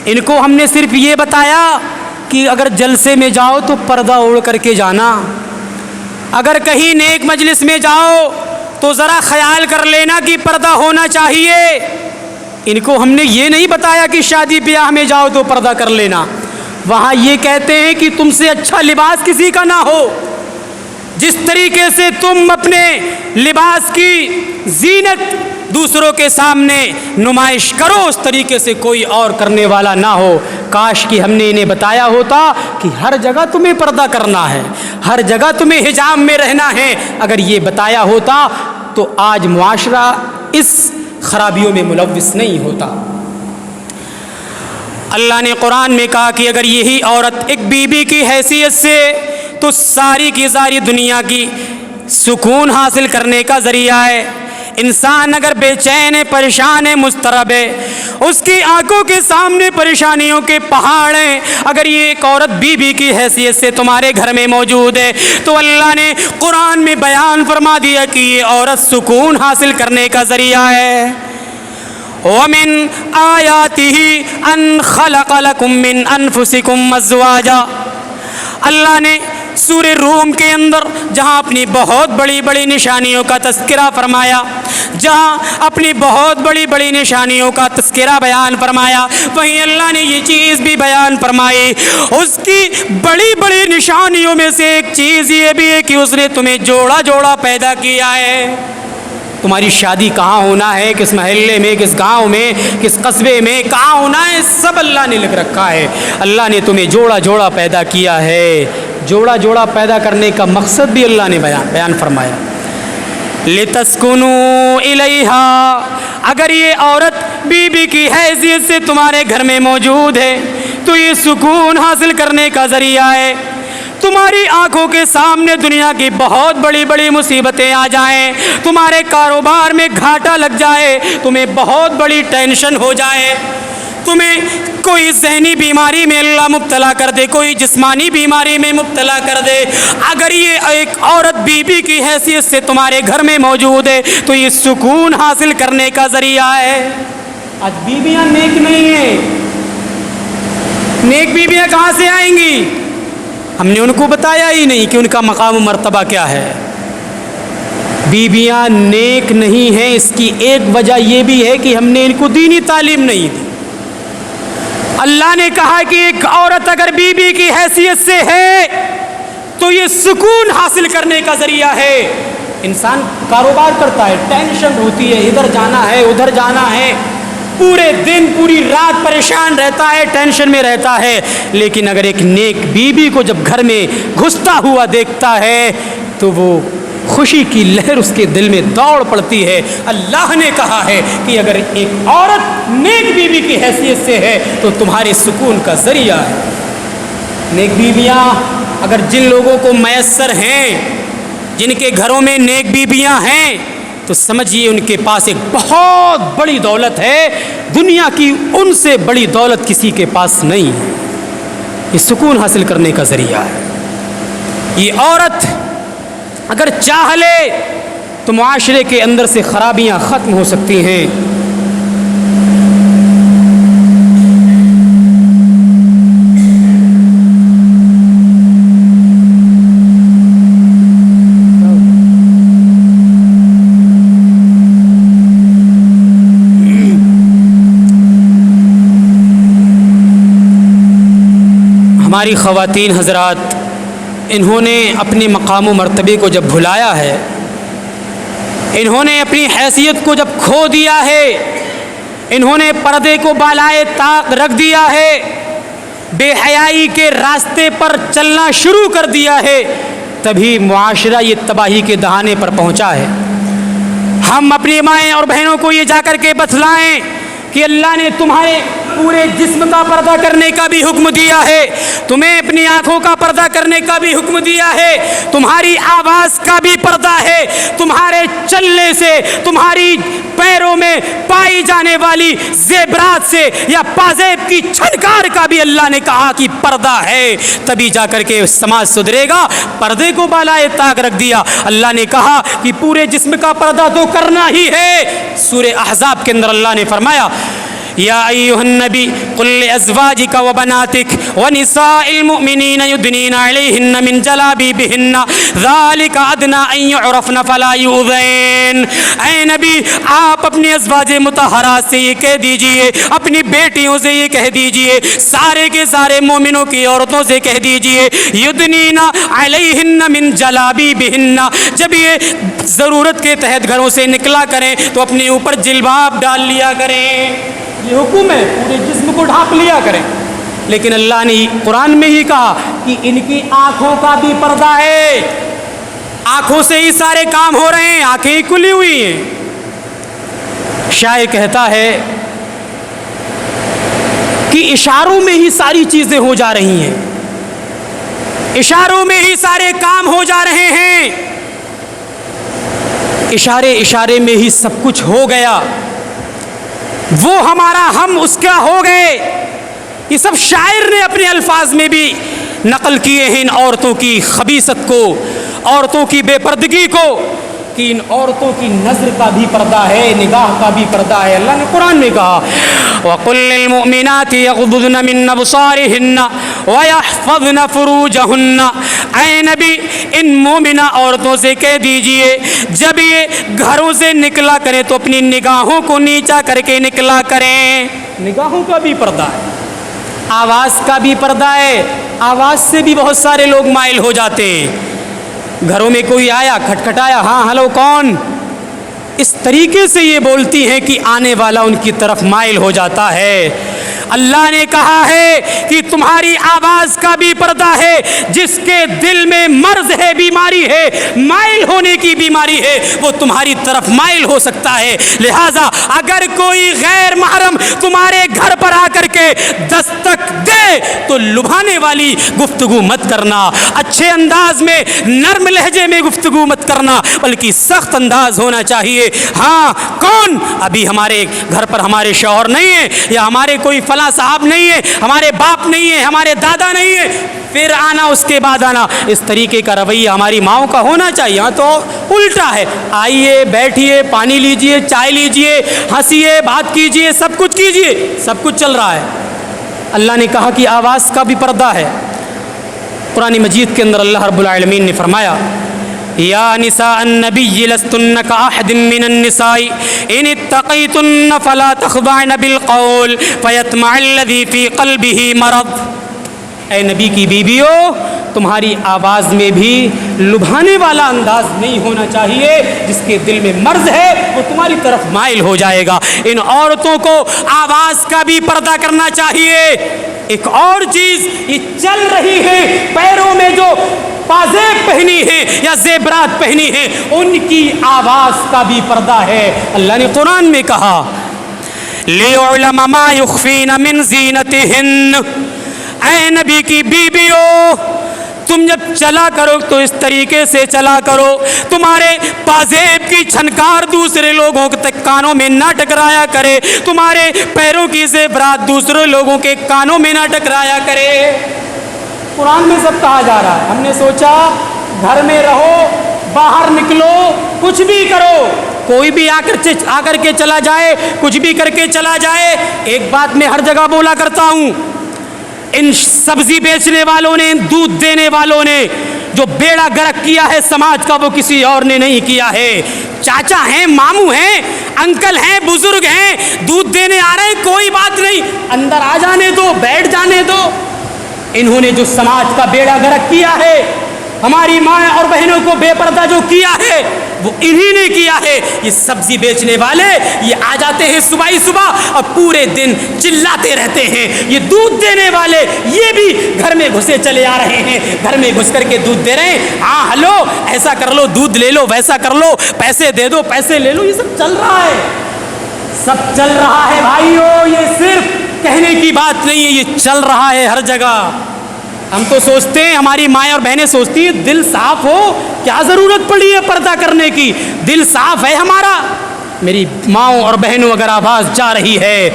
ان کو ہم نے صرف یہ بتایا کہ اگر جلسے میں جاؤ تو پردہ اوڑھ کر کے جانا، اگر کہیں نیک مجلس میں جاؤ تو ذرا خیال کر لینا کہ پردہ ہونا چاہیے۔ ان کو ہم نے یہ نہیں بتایا کہ شادی بیاہ میں جاؤ تو پردہ کر لینا۔ وہاں یہ کہتے ہیں کہ تم سے اچھا لباس کسی کا نہ ہو، جس طریقے سے تم اپنے لباس کی زینت دوسروں کے سامنے نمائش کرو، اس طریقے سے کوئی اور کرنے والا نہ ہو۔ کاش کہ ہم نے انہیں بتایا ہوتا کہ ہر جگہ تمہیں پردہ کرنا ہے، ہر جگہ تمہیں حجاب میں رہنا ہے۔ اگر یہ بتایا ہوتا تو آج معاشرہ اس خرابیوں میں ملوث نہیں ہوتا۔ اللہ نے قرآن میں کہا کہ اگر یہی عورت ایک بیوی کی حیثیت سے تو ساری کی ساری دنیا کی سکون حاصل کرنے کا ذریعہ ہے۔ انسان اگر بے چین ہے، پریشان ہے، مضطرب ہے، اس کی آنکھوں کے سامنے پریشانیوں کے پہاڑ ہیں، اگر یہ ایک عورت بیوی کی حیثیت سے تمہارے گھر میں موجود ہے تو اللہ نے قرآن میں بیان فرما دیا کہ یہ عورت سکون حاصل کرنے کا ذریعہ ہے۔ وَمِنْ آيَاتِهِ أَنْ خَلَقَ لَكُم مِّنْ أَنفُسِكُمْ أَزْوَاجًا۔ اللہ نے سورہ روم کے اندر جہاں اپنی بہت بڑی بڑی نشانیوں کا تذکرہ فرمایا، جہاں اپنی بہت بڑی بڑی نشانیوں کا تذکرہ بیان فرمایا، وہیں اللہ نے یہ چیز بھی بیان فرمائی۔ اس کی بڑی بڑی نشانیوں میں سے ایک چیز یہ بھی ہے کہ اس نے تمہیں جوڑا جوڑا پیدا کیا ہے۔ تمہاری شادی کہاں ہونا ہے، کس محلے میں، کس گاؤں میں، کس قصبے میں کہاں ہونا ہے، سب اللہ نے لکھ رکھا ہے۔ اللہ نے تمہیں جوڑا جوڑا پیدا کیا ہے۔ جوڑا جوڑا پیدا کرنے کا مقصد بھی اللہ نے بیان فرمایا، لِتَسْكُنُوا إِلَيْهَا۔ اگر یہ عورت بیوی کی حیثیت سے تمہارے گھر میں موجود ہے تو یہ سکون حاصل کرنے کا ذریعہ ہے۔ تمہاری آنکھوں کے سامنے دنیا کی بہت بڑی بڑی مصیبتیں آ جائیں، تمہارے کاروبار میں گھاٹا لگ جائے، تمہیں بہت بڑی ٹینشن ہو جائے، تمہیں کوئی ذہنی بیماری میں اللہ مبتلا کر دے، کوئی جسمانی بیماری میں مبتلا کر دے، اگر یہ ایک عورت بیوی کی حیثیت سے تمہارے گھر میں موجود ہے تو یہ سکون حاصل کرنے کا ذریعہ ہے۔ آج بیویاں نیک نہیں ہیں. نیک بیویاں کہاں سے آئیں گی؟ ہم نے ان کو بتایا ہی نہیں کہ ان کا مقام و مرتبہ کیا ہے. بیویاں نیک نہیں ہیں، اس کی ایک وجہ یہ بھی ہے کہ ہم نے ان کو دینی تعلیم نہیں دی. اللہ نے کہا کہ ایک عورت اگر بیوی کی حیثیت سے ہے تو یہ سکون حاصل کرنے کا ذریعہ ہے. انسان کاروبار کرتا ہے، ٹینشن ہوتی ہے، ادھر جانا ہے ادھر جانا ہے، پورے دن پوری رات پریشان رہتا ہے، ٹینشن میں رہتا ہے. لیکن اگر ایک نیک بیوی کو جب گھر میں گھستا ہوا دیکھتا ہے تو وہ خوشی کی لہر اس کے دل میں دوڑ پڑتی ہے. اللہ نے کہا ہے کہ اگر ایک عورت نیک بیوی کی حیثیت سے ہے تو تمہارے سکون کا ذریعہ ہے. نیک بیویاں اگر جن لوگوں کو میسر ہیں، جن کے گھروں میں نیک بیویاں ہیں، تو سمجھیے ان کے پاس ایک بہت بڑی دولت ہے. دنیا کی ان سے بڑی دولت کسی کے پاس نہیں ہے. یہ سکون حاصل کرنے کا ذریعہ ہے. یہ عورت اگر چاہ لے تو معاشرے کے اندر سے خرابیاں ختم ہو سکتی ہیں. ہماری خواتین حضرات، انہوں نے اپنے مقام و مرتبے کو جب بھلایا ہے، انہوں نے اپنی حیثیت کو جب کھو دیا ہے، انہوں نے پردے کو بالائے طاق رکھ دیا ہے، بے حیائی کے راستے پر چلنا شروع کر دیا ہے، تبھی معاشرہ یہ تباہی کے دہانے پر پہنچا ہے. ہم اپنی مائیں اور بہنوں کو یہ جا کر کے بتلائیں کہ اللہ نے تمہارے پورے جسم کا پردہ کرنے کا بھی حکم دیا ہے، تمہیں اپنی آنکھوں کا پردہ کرنے کا بھی حکم دیا ہے، تمہاری آواز کا بھی پردہ ہے، تمہارے چلنے سے، تمہاری پیروں میں پائی جانے والی زیورات سے یا پازیب کی چھنکار کا بھی اللہ نے کہا کہ پردہ ہے. تبھی جا کر کے سماج سدھرے گا. پردے کو بالائے طاق رکھ دیا. اللہ نے کہا کہ پورے جسم کا پردہ تو کرنا ہی ہے. سورہ احزاب کے اندر اللہ نے فرمایا یا ایھا النبی قل لازواجک وبناتک ونساء المؤمنین یدنین علیہن من جلابیبہن ذالک ادنی ان یعرفن فلا یؤذین. اے نبی، آپ اپنی ازواج مطہرات سے یہ کہہ دیجئے، اپنی بیٹیوں سے یہ کہہ دیجئے، سارے کے سارے مومنوں کی عورتوں سے کہہ دیجئے یدنین علیہن من جلابیبہن، جب یہ ضرورت کے تحت گھروں سے نکلا کریں تو اپنے اوپر جلباب ڈال لیا کریں. یہ حکم ہے، پورے جسم کو ڈھانپ لیا کریں. لیکن اللہ نے قرآن میں ہی کہا کہ ان کی آنکھوں کا بھی پردہ ہے. آنکھوں سے ہی سارے کام ہو رہے ہیں، آنکھیں ہی کھلی ہوئی ہیں. شاعر کہتا ہے کہ اشاروں میں ہی ساری چیزیں ہو جا رہی ہیں، اشاروں میں ہی سارے کام ہو جا رہے ہیں، اشارے اشارے میں ہی سب کچھ ہو گیا، وہ ہمارا ہم اس کا ہو گئے. یہ سب شاعر نے اپنے الفاظ میں بھی نقل کیے ہیں ان عورتوں کی خبیثت کو، عورتوں کی بے پردگی کو، کہ ان عورتوں کی نظر کا بھی پردہ ہے، نگاہ کا بھی پردہ ہے. اللہ نے قرآن میں کہا وَقُلْ لِلْمُؤْمِنَاتِ يَغْضُضْنَ مِن أَبْصَارِهِنَّ وَيَحْفَظْنَ فُرُوجَهُنَّ. اے نبی، ان مومنہ عورتوں سے کہہ دیجئے جب یہ گھروں سے نکلا کریں تو اپنی نگاہوں کو نیچا کر کے نکلا کریں. نگاہوں کا بھی پردہ ہے، آواز کا بھی پردہ ہے. آواز سے بھی بہت سارے لوگ مائل ہو جاتے ہیں. گھروں میں کوئی آیا، کھٹکھٹایا، ہاں ہلو کون، اس طریقے سے یہ بولتی ہیں کہ آنے والا ان کی طرف مائل ہو جاتا ہے. اللہ نے کہا ہے کہ تمہاری آواز کا بھی پردہ ہے. جس کے دل میں مرض ہے، بیماری ہے، مائل ہونے کی بیماری ہے، وہ تمہاری طرف مائل ہو سکتا ہے. لہٰذا اگر کوئی غیر محرم تمہارے گھر پر آ کر کے دستک دے تو لبھانے والی گفتگو مت کرنا، اچھے انداز میں نرم لہجے میں گفتگو مت کرنا، بلکہ سخت انداز ہونا چاہیے. ہاں کون، ابھی ہمارے گھر پر ہمارے شوہر نہیں ہیں یا ہمارے کوئی فلاں فلاں صاحب نہیں ہے، ہمارے باپ نہیں ہے، ہمارے دادا نہیں ہے، پھر آنا اس کے بعد آنا، اس طریقے کا رویہ ہماری ماؤں کا ہونا چاہیے۔ ہاں تو الٹا ہے، آئیے بیٹھیے، پانی لیجئے، چائے لیجئے، ہنسیے، بات کیجئے، سب کچھ کیجئے، سب کچھ چل رہا ہے۔ اللہ نے کہا کہ آواز کا بھی پردہ ہے۔ قرآن مجید کے اندر اللہ رب العالمین نے فرمایا یا نساء النبی لستن کاحد من النساء ان اتقیتن فلا تخضعن بالقول فیطمع الذی فی قلبہ مرض۔ اے نبی کی بیویو، تمہاری آواز میں بھی لبھانے والا انداز نہیں ہونا چاہیے، جس کے دل میں مرض ہے وہ تمہاری طرف مائل ہو جائے گا۔ ان عورتوں کو آواز کا بھی پردہ کرنا چاہیے۔ ایک اور چیز یہ چل رہی ہے، پیروں میں جو پازیب پہنی ہے یا زیورات پہنی ہے، ان کی آواز کا بھی پردہ ہے۔ اللہ نے قرآن میں کہا لِيُعْلَمَ مَا يُخْفِينَ مِن زِينَتِهِنَّ۔ اے نبی کی بیویو، تم جب چلا کرو تو اس طریقے سے چلا کرو، تمہارے پازیب کی چھنکار دوسرے لوگوں تک کانوں میں نہ ٹکرایا کرے، تمہارے پیروں کی زیورات دوسرے لوگوں کے کانوں میں نہ ٹکرایا کرے۔ قرآن میں سب کہا جا رہا ہے، ہم نے سوچا گھر میں رہو، باہر نکلو، کچھ بھی کرو، کوئی بھی آ کر کے چلا جائے، کچھ بھی کر کے چلا جائے۔ ایک بات میں ہر جگہ بولا کرتا ہوں، ان سبزی بیچنے والوں نے، دودھ دینے والوں نے جو بیڑا گرک کیا ہے سماج کا، وہ کسی اور نے نہیں کیا ہے۔ چاچا ہیں، ماموں ہیں، انکل ہیں، بزرگ ہیں، دودھ دینے آ رہے ہیں، کوئی بات نہیں، اندر آ جانے دو، بیٹھ جانے دو۔ انہوں نے جو سماج کا بیڑا گرک کیا ہے، ہماری ماں اور بہنوں کو بے پردہ جو کیا ہے، وہ انہی نے کیا ہے۔ یہ سبزی بیچنے والے یہ آ جاتے ہیں صبح ہی صبح اور پورے دن چلاتے رہتے ہیں۔ یہ دودھ دینے والے یہ بھی گھر میں گھسے چلے آ رہے ہیں، گھر میں گھس کر کے دودھ دے رہے ہیں۔ ہاں ہلو، ایسا کر لو، دودھ لے لو، ویسا کر لو، پیسے دے دو، پیسے لے لو، یہ سب چل رہا ہے، سب چل رہا ہے بھائیو۔ یہ صرف کہنے کی بات نہیں ہے، یہ چل رہا ہے ہر جگہ۔ ہم تو سوچتے ہیں، ہماری مائیں اور بہنیں سوچتی ہیں دل صاف ہو، کیا ضرورت پڑی ہے پردہ کرنے کی، دل صاف ہے ہمارا۔ میری ماؤں اور بہنوں، اگر آواز جا رہی ہے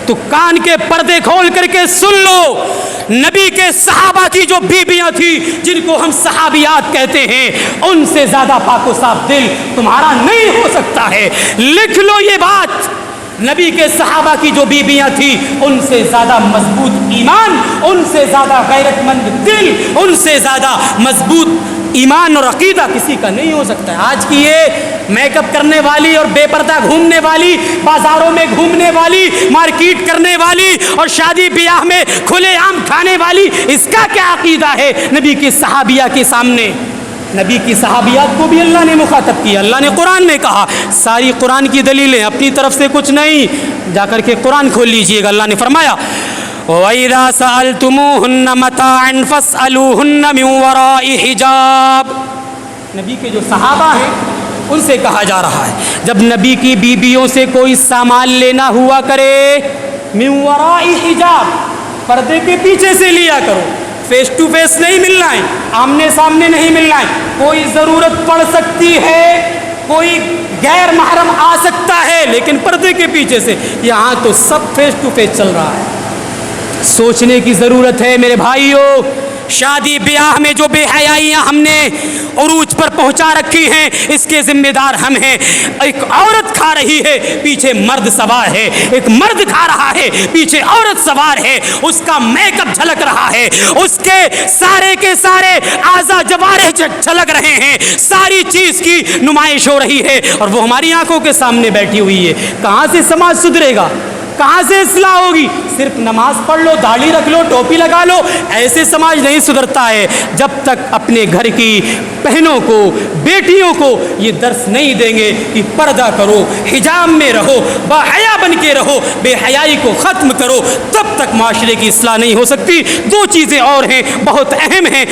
تو کان کے پردے کھول کر کے سن لو۔ نبی کے صحابہ کی جو بیویاں تھیں، جن کو ہم صحابیات کہتے ہیں، ان سے زیادہ پاک و صاف دل تمہارا نہیں ہو سکتا ہے۔ لکھ لو یہ بات، نبی کے صحابہ کی جو بیویاں تھیں، ان سے زیادہ مضبوط ایمان، ان سے زیادہ غیرت مند دل، ان سے زیادہ مضبوط ایمان اور عقیدہ کسی کا نہیں ہو سکتا ہے۔ آج کی یہ میک اپ کرنے والی اور بے پردہ گھومنے والی، بازاروں میں گھومنے والی، مارکیٹ کرنے والی اور شادی بیاہ میں کھلے عام کھانے والی، اس کا کیا عقیدہ ہے نبی کی صحابیہ کے سامنے؟ نبی کی صحابیات کو بھی اللہ نے مخاطب کیا، اللہ نے قرآن میں کہا، ساری قرآن کی دلیلیں، اپنی طرف سے کچھ نہیں، جا کر کے قرآن کھول لیجئے گا۔ اللہ نے فرمایا وَإِذَا سَأَلْتُمُوهُنَّ مَتَاعًا فَاسْأَلُوهُنَّ مِنْ وَرَاءِ حِجَابٍ۔ نبی کے جو صحابہ ہیں ان سے کہا جا رہا ہے، جب نبی کی بیویوں سے کوئی سامان لینا ہوا کرے، مِنْ وَرَاءِ حِجَاب، پردے کے پیچھے سے لیا کرو، فیس ٹو فیس نہیں ملنا ہے، آمنے سامنے نہیں ملنا ہے۔ کوئی ضرورت پڑ سکتی ہے، کوئی غیر محرم آ سکتا ہے، لیکن پردے کے پیچھے سے۔ یہاں تو سب فیس ٹو فیس چل رہا ہے۔ سوچنے کی ضرورت ہے میرے بھائیوں، شادی بیاہ میں جو بے حیائیاں ہم نے عروج پر پہنچا رکھی ہیں، اس کے ذمہ دار ہم ہیں۔ ایک عورت کھا رہی ہے، پیچھے مرد سوار ہے، ایک مرد کھا رہا ہے، پیچھے عورت سوار ہے، اس کا میک اپ جھلک رہا ہے، اس کے سارے اعضاء جوارح جھلک رہے ہیں، ساری چیز کی نمائش ہو رہی ہے، اور وہ ہماری آنکھوں کے سامنے بیٹھی ہوئی ہے۔ کہاں سے سماج سدھرے گا؟ کہاں سے اصلاح ہوگی؟ صرف نماز پڑھ لو، داڑھی رکھ لو، ٹوپی لگا لو، ایسے سماج نہیں سدھرتا ہے جب تک اپنے گھر کی بہنوں کو، بیٹیوں کو یہ درس نہیں دیں گے کہ پردہ کرو، حجاب میں رہو، باحیا بن کے رہو، بے حیائی کو ختم کرو، تب تک معاشرے کی اصلاح نہیں ہو سکتی۔ دو چیزیں اور ہیں، بہت اہم ہیں،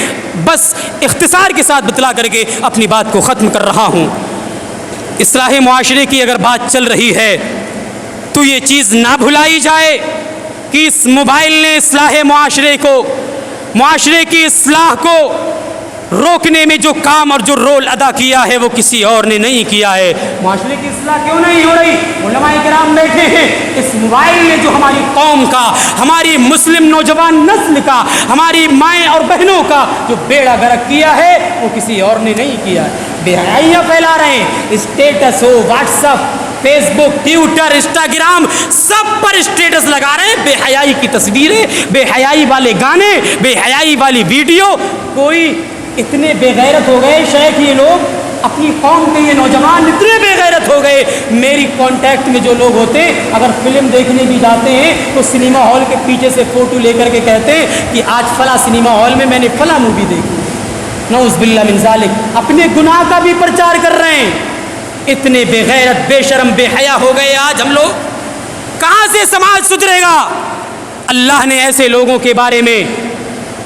بس اختصار کے ساتھ بتلا کر کے اپنی بات کو ختم کر رہا ہوں۔ اصلاح معاشرے کی اگر بات چل رہی ہے تو یہ چیز نہ بھلائی جائے کہ اس موبائل نے اصلاح معاشرے کو، معاشرے کی اصلاح کو روکنے میں جو کام اور جو رول ادا کیا ہے وہ کسی اور نے نہیں کیا ہے۔ معاشرے کی اصلاح کیوں نہیں ہو رہی؟ علماء کرام بیٹھے ہیں، اس موبائل نے جو ہماری قوم کا، ہماری مسلم نوجوان نسل کا، ہماری مائیں اور بہنوں کا جو بیڑا غرق کیا ہے وہ کسی اور نے نہیں کیا ہے۔ بے حیائیاں پھیلا رہے ہیں، اسٹیٹس ہو، واٹس ایپ، فیس بک، ٹویٹر، انسٹاگرام، سب پر اسٹیٹس لگا رہے ہیں بے حیائی کی تصویریں، بے حیائی والے گانے، بے حیائی والی ویڈیو۔ کوئی اتنے بے غیرت ہو گئے شیخ، یہ لوگ اپنی قوم کے یہ نوجوان اتنے بے غیرت ہو گئے، میری کانٹیکٹ میں جو لوگ ہوتے ہیں اگر فلم دیکھنے بھی جاتے ہیں تو سنیما ہال کے پیچھے سے فوٹو لے کر کے کہتے ہیں کہ آج فلاں سنیما ہال میں میں نے فلاں مووی دیکھی۔ نعوذ باللہ من ذالک، اپنے گناہ کا بھی پرچار کر رہے ہیں۔ اتنے بے غیرت، بے شرم، بے حیا ہو گئے آج ہم لوگ، کہاں سے سماج سدھرے گا؟ اللہ نے ایسے لوگوں کے بارے میں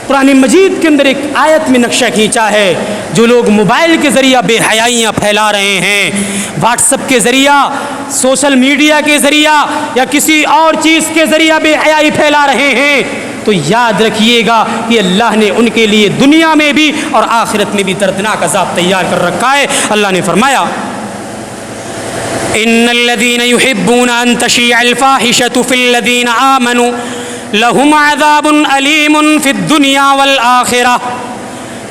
قرآن مجید کے اندر ایک آیت میں نقشہ کھینچا ہے، جو لوگ موبائل کے ذریعہ بے حیائیاں پھیلا رہے ہیں، واٹس ایپ کے ذریعہ، سوشل میڈیا کے ذریعہ یا کسی اور چیز کے ذریعہ بے حیائی پھیلا رہے ہیں، تو یاد رکھیے گا کہ اللہ نے ان کے لیے دنیا میں بھی اور آخرت میں بھی دردناک عذاب تیار کر رکھا ہے۔ اللہ نے فرمایا ان الذين يحبون ان تشيع الفاحشة في الذين آمنوا لهم عذاب علیم فی الدنیا والآخرہ۔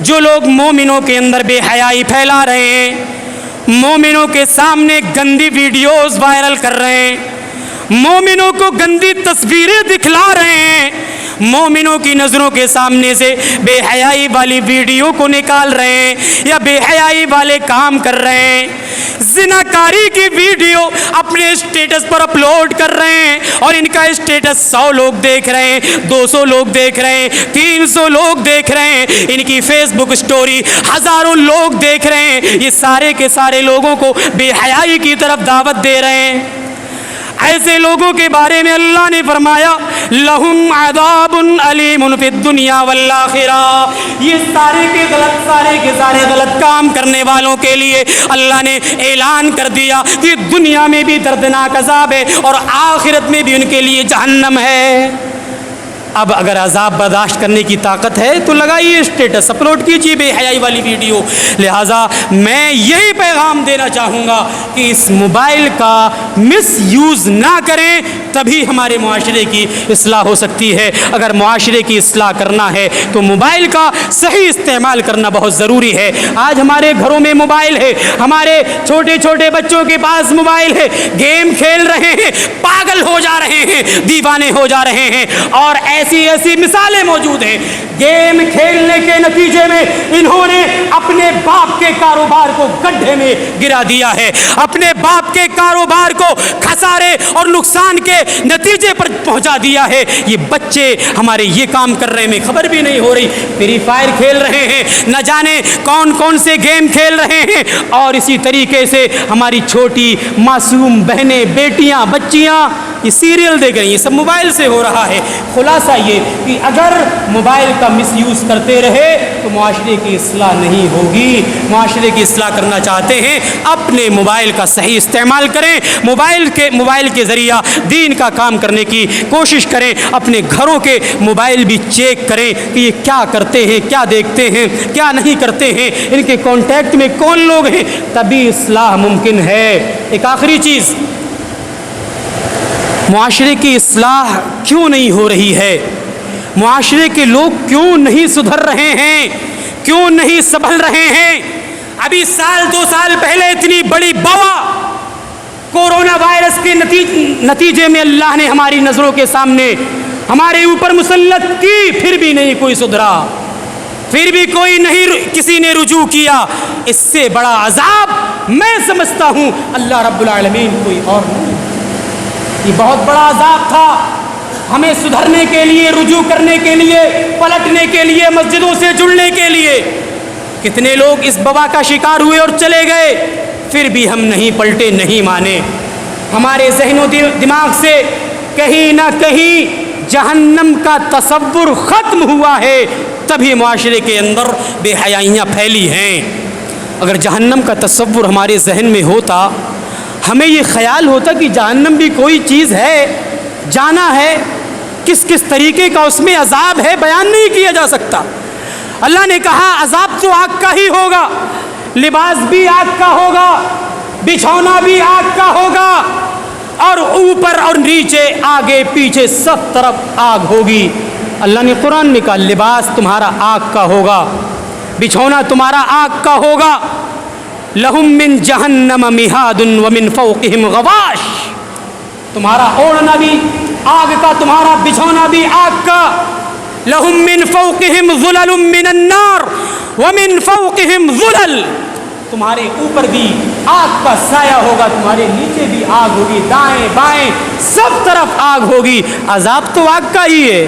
جو لوگ مومنوں کے اندر بے حیائی پھیلا رہے ہیں، مومنوں کے سامنے گندی ویڈیوز وائرل کر رہے ہیں، مومنوں کو گندی تصویریں دکھلا رہے ہیں، مومنوں کی نظروں کے سامنے سے بے حیائی والی ویڈیو کو نکال رہے ہیں یا بے حیائی والے کام کر رہے ہیں، زناکاری کی ویڈیو اپنے اسٹیٹس پر اپلوڈ کر رہے ہیں اور ان کا اسٹیٹس 100 لوگ دیکھ رہے ہیں، 200 لوگ دیکھ رہے ہیں، 300 لوگ دیکھ رہے ہیں، ان کی فیس بک سٹوری ہزاروں لوگ دیکھ رہے ہیں۔ یہ سارے کے سارے لوگوں کو بے حیائی کی طرف دعوت دے رہے ہیں۔ ایسے لوگوں کے بارے میں اللہ نے فرمایا لہم عذاب علیم فی الدنیا والآخرہ۔ یہ سارے کے سارے غلط کام کرنے والوں کے لیے اللہ نے اعلان کر دیا کہ دنیا میں بھی دردناک عذاب ہے اور آخرت میں بھی ان کے لیے جہنم ہے۔ اب اگر عذاب برداشت کرنے کی طاقت ہے تو لگائیے اسٹیٹس، اپلوڈ کیجیے بے حیائی والی ویڈیو۔ لہٰذا میں یہی پیغام دینا چاہوں گا کہ اس موبائل کا مس یوز نہ کریں، تبھی ہمارے معاشرے کی اصلاح ہو سکتی ہے۔ اگر معاشرے کی اصلاح کرنا ہے تو موبائل کا صحیح استعمال کرنا بہت ضروری ہے۔ آج ہمارے گھروں میں موبائل ہے، ہمارے چھوٹے چھوٹے بچوں کے پاس موبائل ہے، گیم کھیل رہے ہیں، پاگل ہو جا رہے ہیں، دیوانے ہو جا رہے ہیں، اور ایسی مثالیں موجود ہیں۔ گیم کھیلنے کے نتیجے میں انہوں نے اپنے باپ کے کاروبار کو گڈھے میں گرا دیا ہے، اپنے باپ کے کاروبار کو خسارے اور نقصان کے نتیجے پر پہنچا دیا ہے۔ یہ بچے ہمارے یہ کام کر رہے ہیں، خبر بھی نہیں ہو رہی، فری فائر کھیل رہے ہیں، نہ جانے کون کون سے گیم کھیل رہے ہیں، اور اسی طریقے سے ہماری چھوٹی معصوم بہنیں، بیٹیاں، بچیاں یہ سیریل دیکھ رہی ہیں۔ یہ سب موبائل سے ہو رہا ہے۔ خلاصہ یہ کہ اگر موبائل کا مس یوز کرتے رہے تو معاشرے کی اصلاح نہیں ہوگی۔ معاشرے کی اصلاح کرنا چاہتے ہیں، اپنے موبائل کا صحیح استعمال کریں، موبائل کے ذریعہ دین کا کام کرنے کی کوشش کریں، اپنے گھروں کے موبائل بھی چیک کریں کہ یہ کیا کرتے ہیں، کیا دیکھتے ہیں، کیا نہیں کرتے ہیں، ان کے کانٹیکٹ میں کون لوگ ہیں، تبھی اصلاح ممکن ہے۔ ایک آخری چیز، معاشرے کی اصلاح کیوں نہیں ہو رہی ہے؟ معاشرے کے لوگ کیوں نہیں سدھر رہے ہیں؟ کیوں نہیں سنبھل رہے ہیں؟ ابھی سال 2 سال پہلے اتنی بڑی وبا کورونا وائرس کے نتیجے میں اللہ نے ہماری نظروں کے سامنے ہمارے اوپر مسلط کی، پھر بھی نہیں کوئی سدھرا، پھر بھی کوئی نہیں، کسی نے رجوع کیا۔ اس سے بڑا عذاب میں سمجھتا ہوں اللہ رب العالمین کوئی اور نہیں۔ یہ بہت بڑا عذاب تھا ہمیں سدھرنے کے لیے، رجوع کرنے کے لیے، پلٹنے کے لیے، مسجدوں سے جڑنے کے لیے۔ کتنے لوگ اس وبا کا شکار ہوئے اور چلے گئے، پھر بھی ہم نہیں پلٹے، نہیں مانے۔ ہمارے ذہن و دماغ سے کہیں نہ کہیں جہنم کا تصور ختم ہوا ہے، تبھی معاشرے کے اندر بے حیائیاں پھیلی ہیں۔ اگر جہنم کا تصور ہمارے ذہن میں ہوتا، ہمیں یہ خیال ہوتا کہ جہنم بھی کوئی چیز ہے، جانا ہے، کس کس طریقے کا اس میں عذاب ہے بیان نہیں کیا جا سکتا۔ اللہ نے کہا عذاب تو آگ کا ہی ہوگا، لباس بھی آگ کا ہوگا، بچھونا بھی آگ کا ہوگا، اور اوپر اور نیچے آگے پیچھے سب طرف آگ ہوگی۔ اللہ نے قرآن میں کہا لباس تمہارا آگ کا ہوگا، بچھونا تمہارا آگ کا ہوگا۔ لہم من جہنم مہاد ومن فوقہم غواش، تمہارا اوڑھنا بھی آگ کا، تمہارا بچھونا بھی آگ کا۔ لہم من فوقہم ظلل من النار ومن فوقہم ظلل، تمہارے اوپر بھی آگ کا سایہ ہوگا، تمہارے نیچے بھی آگ ہوگی، دائیں بائیں سب طرف آگ ہوگی۔ عذاب تو آگ کا ہی ہے،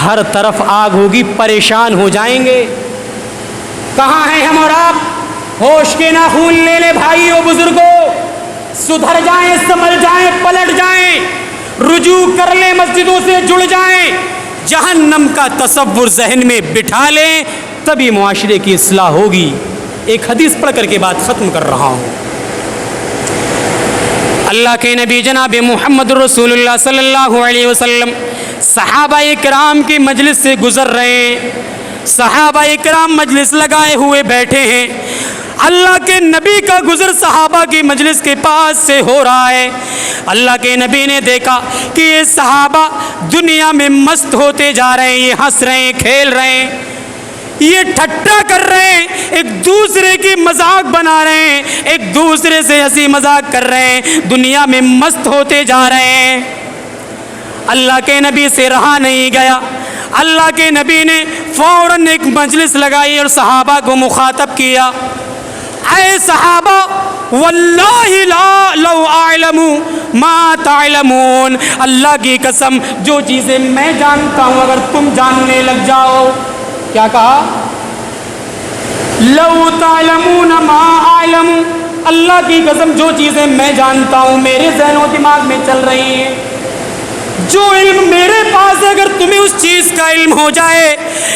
ہر طرف آگ ہوگی، پریشان ہو جائیں گے۔ کہاں ہیں ہم اور آپ؟ ہوش کے ناخون لے لے بھائیوں بزرگوں، سدھر جائیں، سنبھل جائیں، پلٹ جائیں، رجوع کر لیں، مسجدوں سے جڑ جائیں، جہنم کا تصور ذہن میں بٹھا لیں، تبھی معاشرے کی اصلاح ہوگی۔ ایک حدیث پڑھ کر کے بات ختم کر رہا ہوں۔ اللہ کے نبی جناب محمد رسول اللہ صلی اللہ علیہ وسلم صحابہ کرام کی مجلس سے گزر رہے ہیں، صحابہ کرام مجلس لگائے ہوئے بیٹھے ہیں، اللہ کے نبی کا گزر صحابہ کی مجلس کے پاس سے ہو رہا ہے۔ اللہ کے نبی نے دیکھا کہ یہ صحابہ دنیا میں مست ہوتے جا رہے ہیں، یہ ہنس رہے ہیں، کھیل رہے ہیں، یہ ٹھٹا کر رہے ہیں، ایک دوسرے کی مذاق بنا رہے ہیں، ایک دوسرے سے ہنسی مذاق کر رہے ہیں، دنیا میں مست ہوتے جا رہے ہیں۔ اللہ کے نبی سے رہا نہیں گیا، اللہ کے نبی نے فوراً ایک مجلس لگائی اور صحابہ کو مخاطب کیا، اے صحابہ واللہ لا لو اعلم ما تعلمون، اللہ کی قسم جو چیزیں میں جانتا ہوں اگر تم جاننے لگ جاؤ، کیا کہا؟ لو تعلمون ما اعلم، اللہ کی قسم جو چیزیں میں جانتا ہوں، میرے ذہن و دماغ میں چل رہی ہیں، جو علم میرے پاس ہے، اگر تمہیں اس چیز کا علم ہو جائے،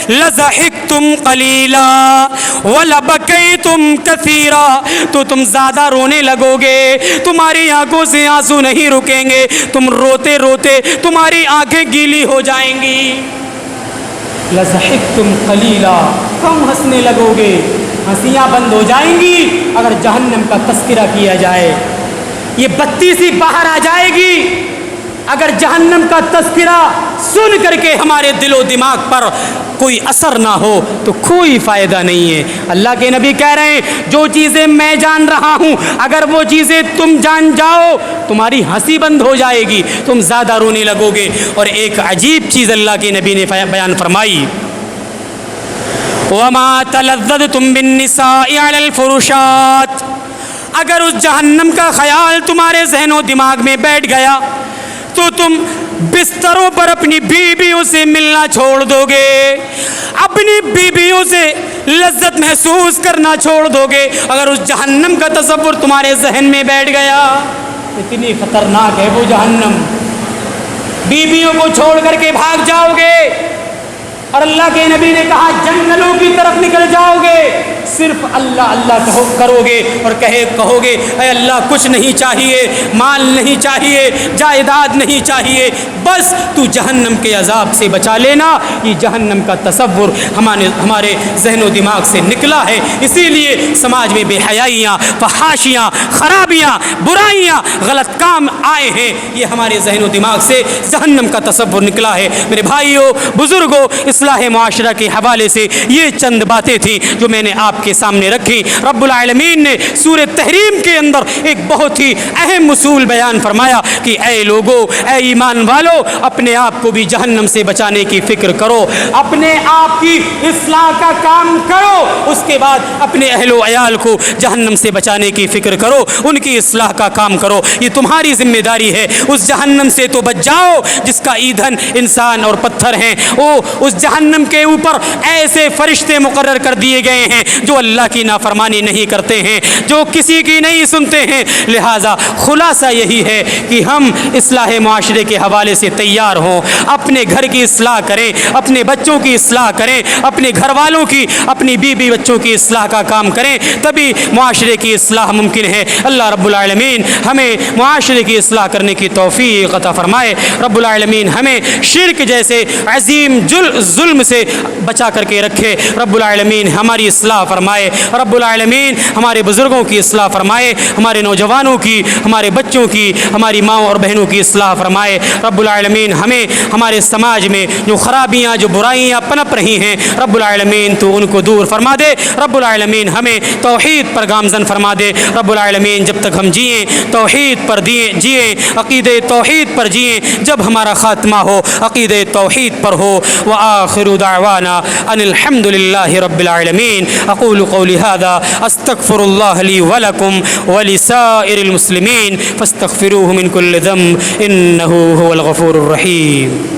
لَضَحِكْتُمْ قَلِيلًا وَلَبَكَيْتُمْ كَثِيرًا، تو تم زیادہ رونے لگو گے، تمہاری آنکھوں سے آنسو نہیں رکیں گے، تم روتے روتے تمہاری آنکھیں گیلی ہو جائیں گی۔ لَضَحِكْتُمْ قَلِيلًا، کم ہنسنے لگو گے، ہنسیاں بند ہو جائیں گی اگر جہنم کا تذکرہ کیا جائے، یہ بتی سی باہر آ جائے گی۔ اگر جہنم کا تذکرہ سن کر کے ہمارے دل و دماغ پر کوئی اثر نہ ہو تو کوئی فائدہ نہیں ہے۔ اللہ کے نبی کہہ رہے ہیں جو چیزیں میں جان رہا ہوں اگر وہ چیزیں تم جان جاؤ تمہاری ہنسی بند ہو جائے گی، تم زیادہ رونے لگو گے۔ اور ایک عجیب چیز اللہ کے نبی نے بیان فرمائی، وَمَا تَلَذَّذْتُمْ بِالنِّسَاءِ عَلَى الْفُرُشَاتِ، اگر اس جہنم کا خیال تمہارے ذہن و دماغ میں بیٹھ گیا تو تم بستروں پر اپنی بیویوں سے ملنا چھوڑ دو گے، اپنی بیویوں سے لذت محسوس کرنا چھوڑ دو گے۔ اگر اس جہنم کا تصور تمہارے ذہن میں بیٹھ گیا، اتنی خطرناک ہے وہ جہنم، بیویوں کو چھوڑ کر کے بھاگ جاؤ گے، اور اللہ کے نبی نے کہا جنگلوں کی طرف نکل جاؤ گے، صرف اللہ اللہ کرو گے اور کہو گے اے اللہ کچھ نہیں چاہیے، مال نہیں چاہیے، جائیداد نہیں چاہیے، بس تو جہنم کے عذاب سے بچا لینا۔ یہ جہنم کا تصور ہمارے ذہن و دماغ سے نکلا ہے، اسی لیے سماج میں بے حیائیاں، فحاشیاں، خرابیاں، برائیاں، غلط کام آئے ہیں، یہ ہمارے ذہن و دماغ سے جہنم کا تصور نکلا ہے۔ میرے بھائیوں بزرگوں، اصلاح معاشرہ کے حوالے سے یہ چند باتیں تھیں جو میں نے آپ کے سامنے رکھی۔ رب العالمین نے سورہ تحریم کے اندر ایک بہت ہی اہم اصول بیان فرمایا کہ اے لوگو، اے ایمان والو، اپنے آپ کو بھی جہنم سے بچانے کی فکر کرو، اپنے آپ کی اصلاح کا کام کرو، اس کے بعد اپنے اہل و عیال کو جہنم سے بچانے کی فکر کرو، ان کی اصلاح کا کام کرو، یہ تمہاری ذمہ داری ہے۔ اس جہنم سے تو بچ جاؤ جس کا ایندھن انسان اور پتھر ہیں، اس جہنم کے اوپر ایسے فرشتے مقرر کر دیے گئے ہیں جو اللہ کی نافرمانی نہیں کرتے ہیں، جو کسی کی نہیں سنتے ہیں۔ لہٰذا خلاصہ یہی ہے کہ ہم اصلاح معاشرے کے حوالے سے تیار ہوں، اپنے گھر کی اصلاح کریں، اپنے بچوں کی اصلاح کریں، اپنے گھر والوں کی، اپنی بیوی بچوں کی اصلاح کا کام کریں، تبھی معاشرے کی اصلاح ممکن ہے۔ اللہ رب العالمین ہمیں معاشرے کی اصلاح کرنے کی توفیق عطا فرمائے۔ رب العالمین ہمیں شرک جیسے عظیم ظلم سے بچا کر کے رکھے۔ رب العالمین ہماری اصلاح فرمائے، رب العالمین ہمارے بزرگوں کی اصلاح فرمائے، ہمارے نوجوانوں کی، ہمارے بچوں کی، ہماری ماں اور بہنوں کی اصلاح فرمائے۔ رب العالمین ہمیں ہمارے سماج میں جو خرابیاں، جو برائیاں پنپ رہی ہیں، رب العالمین تو ان کو دور فرما دے۔ رب العالمین ہمیں توحید پر گامزن فرما دے۔ رب العالمین جب تک ہم جئیں توحید پر جئیں، عقیدہ توحید پر جئیں، جب ہمارا خاتمہ ہو عقیدہ توحید پر ہو۔ وآخر دعوانا ان الحمد للہ رب العالمین۔ اقول قولی هذا استغفر اللہ لی ولکم ولسائر المسلمین فاستغفروه من كل ذنب انه هو الغفور الرحیم۔